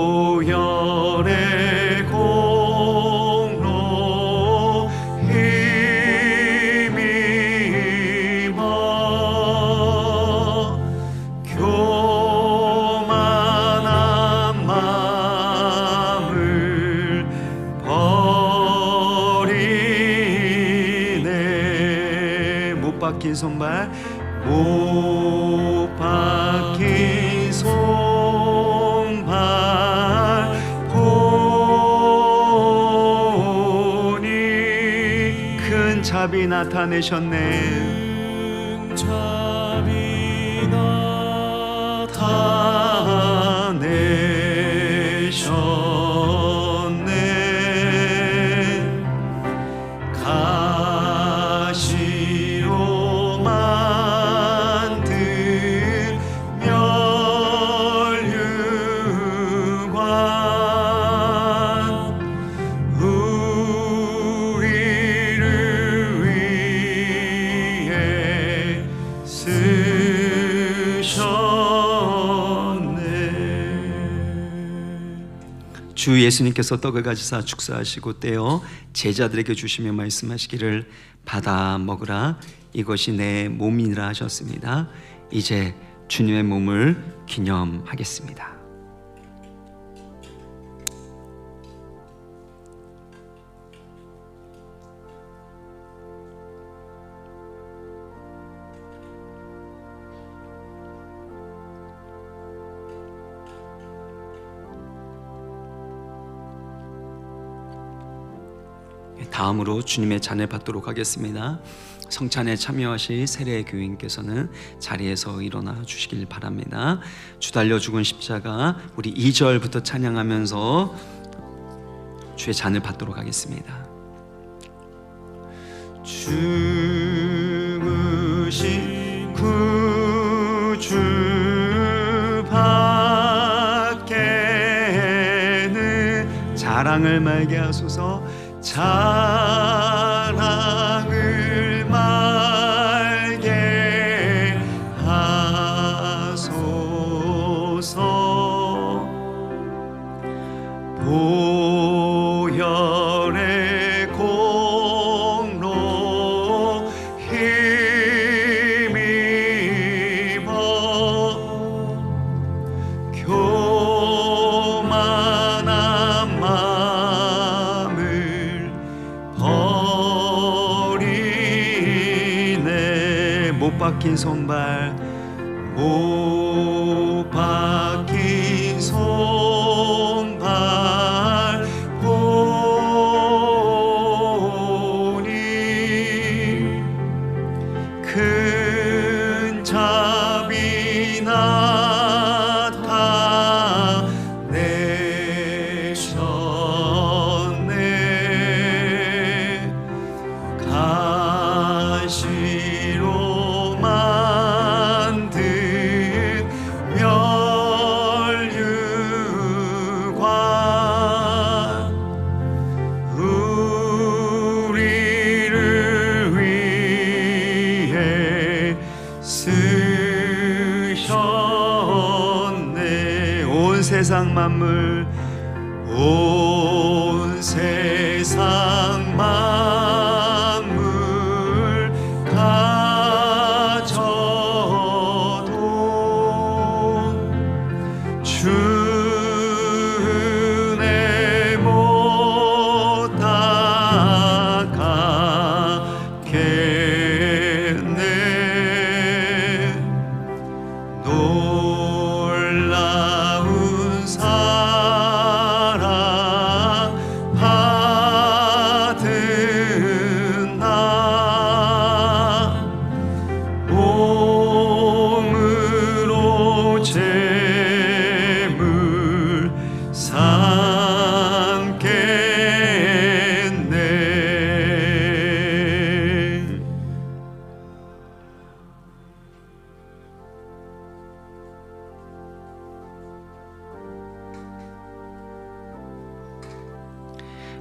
보혈의 공로 힘입어 교만한 마음을 버리네. 못 박힌 손발, 못 박힌 손발 보니 큰 자비 나타내셨네. 자비 나타내셨네. 가시로 만든 멸류관 우리를 위해 쓰셨네. 주 예수님께서 떡을 가지사 축사하시고 떼어 제자들에게 주시며 말씀하시기를 받아 먹으라 이것이 내 몸이라 하셨습니다. 이제 주님의 몸을 기념하겠습니다. 다음으로 주님의 잔을 받도록 하겠습니다. 성찬에 참여하실 세례 교인께서는 자리에서 일어나 주시길 바랍니다. 주 달려 죽은 십자가 우리 2절부터 찬양하면서 주의 잔을 받도록 하겠습니다. 죽으신 구주 밖에는 자랑을 말게 하소서. 자랑을 말게 하소서. 보혈의 공로 힘입어 교만한 마음을 버리네. 못 박힌 손발, 못 박힌 손발 보니 큰 자비 나타내셨네. 가시로 만든 멸류관 우리를 위해 쓰셨네. 온 세상 만물, 온 세상 만물 가져도 주 은혜 못 닦겠네. 놀라운 사랑 받은 나 몸으로 제물 삼겠네.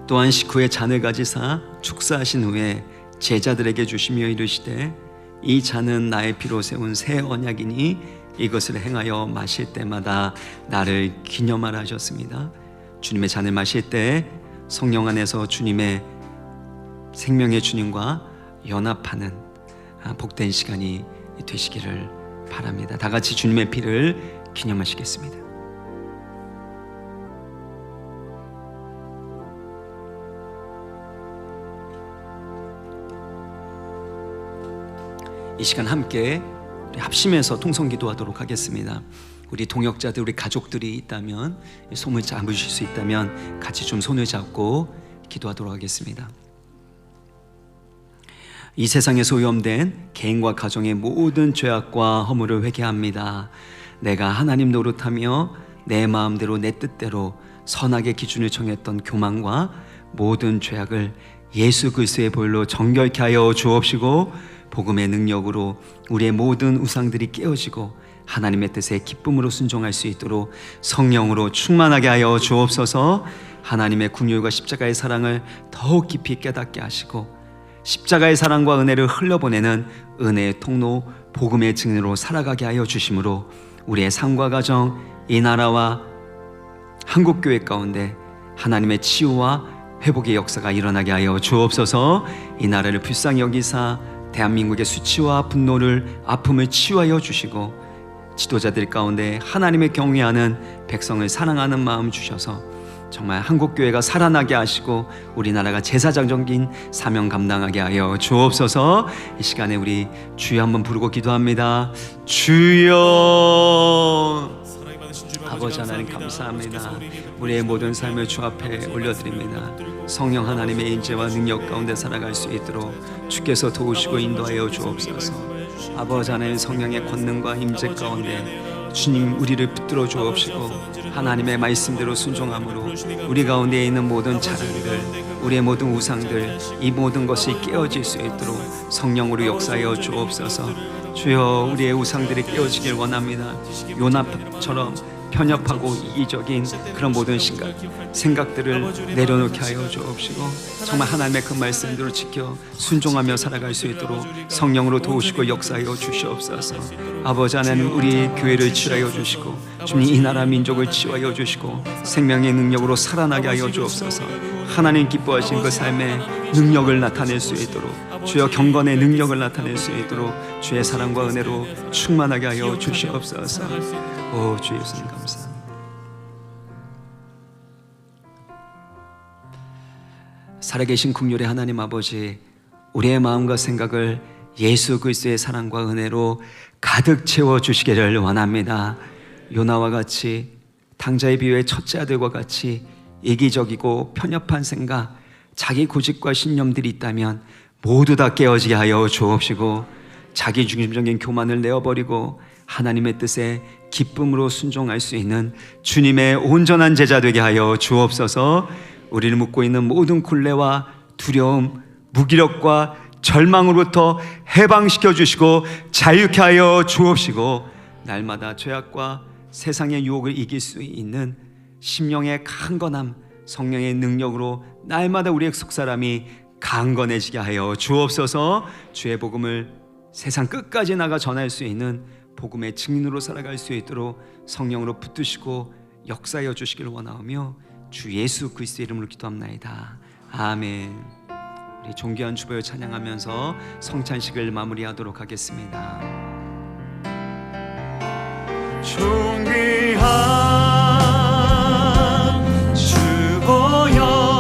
또한 식후에 잔을 가지사 축사하신 후에 제자들에게 주시며 이르시되 이 잔은 나의 피로 세운 새 언약이니 이것을 행하여 마실 때마다 나를 기념하라 하셨습니다. 주님의 잔을 마실 때 성령 안에서 주님의 생명의 주님과 연합하는 복된 시간이 되시기를 바랍니다. 다 같이 주님의 피를 기념하시겠습니다. 이 시간 함께 우리 합심해서 통성기도하도록 하겠습니다. 우리 동역자들, 우리 가족들이 있다면, 손을 잡으실 수 있다면 같이 좀 손을 잡고 기도하도록 하겠습니다. 이 세상에 소유된 개인과 가정의 모든 죄악과 허물을 회개합니다. 내가 하나님 노릇하며 내 마음대로 내 뜻대로 선악의 기준을 정했던 교만과 모든 죄악을 예수 그리스도의 보혈로 정결케 하여 주옵시고 복음의 능력으로 우리의 모든 우상들이 깨어지고 하나님의 뜻에 기쁨으로 순종할 수 있도록 성령으로 충만하게 하여 주옵소서. 하나님의 긍휼과 십자가의 사랑을 더욱 깊이 깨닫게 하시고 십자가의 사랑과 은혜를 흘려보내는 은혜의 통로 복음의 증인으로 살아가게 하여 주심으로 우리의 삶과 가정, 이 나라와 한국교회 가운데 하나님의 치유와 회복의 역사가 일어나게 하여 주옵소서. 이 나라를 불쌍히 여기사 대한민국의 수치와 분노를, 아픔을 치유하여 주시고 지도자들 가운데 하나님의 경외하는 백성을 사랑하는 마음 주셔서 정말 한국교회가 살아나게 하시고 우리나라가 제사장적인 사명 감당하게 하여 주옵소서. 이 시간에 우리 주여 한번 부르고 기도합니다. 주여. 아버지 하나님 감사합니다. 우리의 모든 삶을 주 앞에 올려드립니다. 성령 하나님의 인재와 능력 가운데 살아갈 수 있도록 주께서 도우시고 인도하여 주옵소서. 아버지 하나님 성령의 권능과 임재 가운데 주님 우리를 붙들어 주옵시고 하나님의 말씀대로 순종함으로 우리 가운데 있는 모든 자랑들, 우리의 모든 우상들, 이 모든 것이 깨어질 수 있도록 성령으로 역사하여 주옵소서. 주여, 우리의 우상들이 깨어지길 원합니다. 요나처럼 편협하고 이기적인 그런 모든 생각들을 내려놓게 하여 주옵시고 정말 하나님의 그 말씀대로 지켜 순종하며 살아갈 수 있도록 성령으로 도우시고 역사하여 주시옵소서. 아버지 하나님, 우리 교회를 치유하여 주시고 주님 이 나라 민족을 치유하여 주시고 생명의 능력으로 살아나게 하여 주옵소서. 하나님 기뻐하신 그 삶의 능력을 나타낼 수 있도록 주여 경건의 능력을 나타낼 수 있도록 주의 사랑과 은혜로 충만하게 하여 주시옵소서. 오 주 예수님 감사합니다. 살아계신 긍휼의 하나님 아버지, 우리의 마음과 생각을 예수 그리스도의 사랑과 은혜로 가득 채워주시기를 원합니다. 요나와 같이 당자의 비유의 첫째 아들과 같이 이기적이고 편협한 생각, 자기 고집과 신념들이 있다면 모두 다 깨어지게 하여 주옵시고 자기 중심적인 교만을 내어버리고 하나님의 뜻에 기쁨으로 순종할 수 있는 주님의 온전한 제자 되게 하여 주옵소서. 우리를 묶고 있는 모든 굴레와 두려움, 무기력과 절망으로부터 해방시켜 주시고 자유케 하여 주옵시고 날마다 죄악과 세상의 유혹을 이길 수 있는 심령의 강건함, 성령의 능력으로 날마다 우리의 속사람이 강건해지게 하여 주옵소서. 주의 복음을 세상 끝까지 나가 전할 수 있는 복음의 증인으로 살아갈 수 있도록 성령으로 붙드시고 역사하여 주시기를 원하오며 주 예수 그리스도의 이름으로 기도합나이다. 아멘. 우리 존귀한 주보여 찬양하면서 성찬식을 마무리하도록 하겠습니다. 존귀한 주보여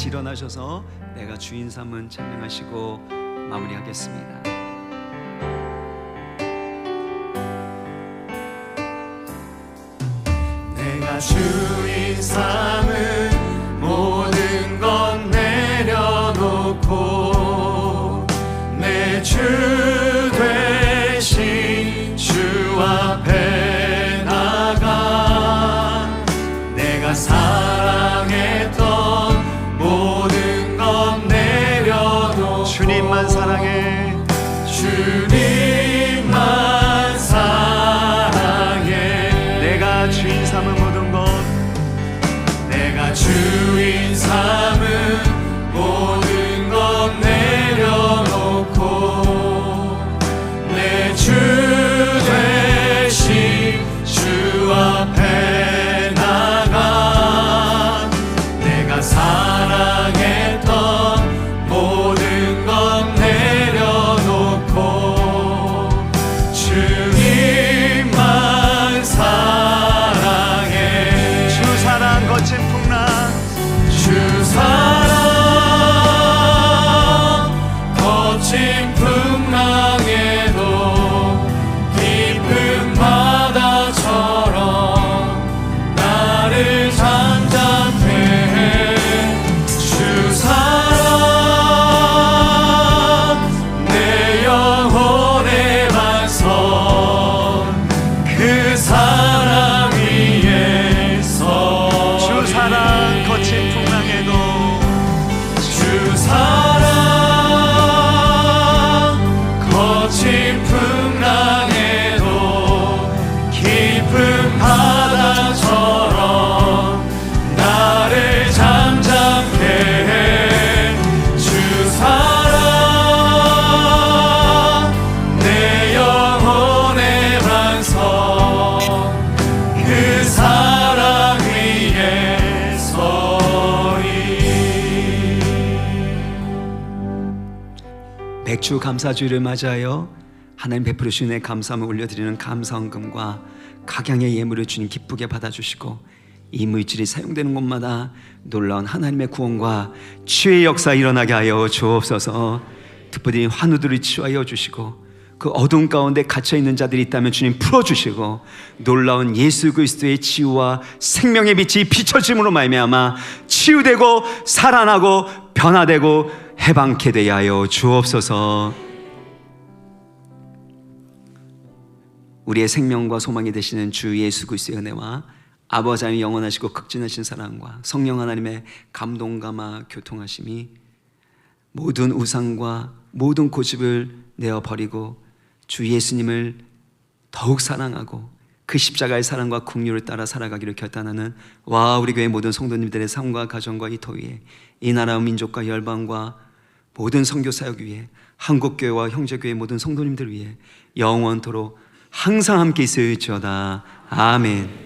일어나셔서 내가 주인 삼은 찬양하시고 마무리하겠습니다. 내가 주인 삼은 모든 것 내려놓고 내 주 되신 주 앞에 나가 내가 사랑했던 모든 것 내려놓고 주님만 사랑해 주님만 사랑해 내가 주인 삼은 모든 것 내가 주인 삼은 모든 것 내려놓고 내 주 되신 주 앞에 나가 내가 사랑했던 모든 것 내려놓고 주님만 사랑해 주 사랑 거친 풍랑 주 사랑 백주 감사주의를 맞이하여 하나님 베풀어 주신 감사함을 올려드리는 감사헌금과 각양의 예물을 주님 기쁘게 받아주시고 이 물질이 사용되는 곳마다 놀라운 하나님의 구원과 치유의 역사 일어나게 하여 주옵소서. 특별히 환우들을 치유하여 주시고 그 어두운 가운데 갇혀있는 자들이 있다면 주님 풀어주시고 놀라운 예수 그리스도의 치유와 생명의 빛이 비춰짐으로 말미암아 치유되고 살아나고 변화되고 해방케 되게 하여 주옵소서. 우리의 생명과 소망이 되시는 주 예수 그리스도의 은혜와 아버지 하나님의 영원하시고 극진하신 사랑과 성령 하나님의 감동감화 교통하심이 모든 우상과 모든 고집을 내어버리고 주 예수님을 더욱 사랑하고 그 십자가의 사랑과 긍휼을 따라 살아가기를 결단하는 우리 교회 모든 성도님들의 삶과 가정과 이 토위에 이 나라 민족과 열방과 모든 선교 사역 위에 한국교회와 형제교회 모든 성도님들 위해 영원토록 항상 함께 있을지어다. 아멘.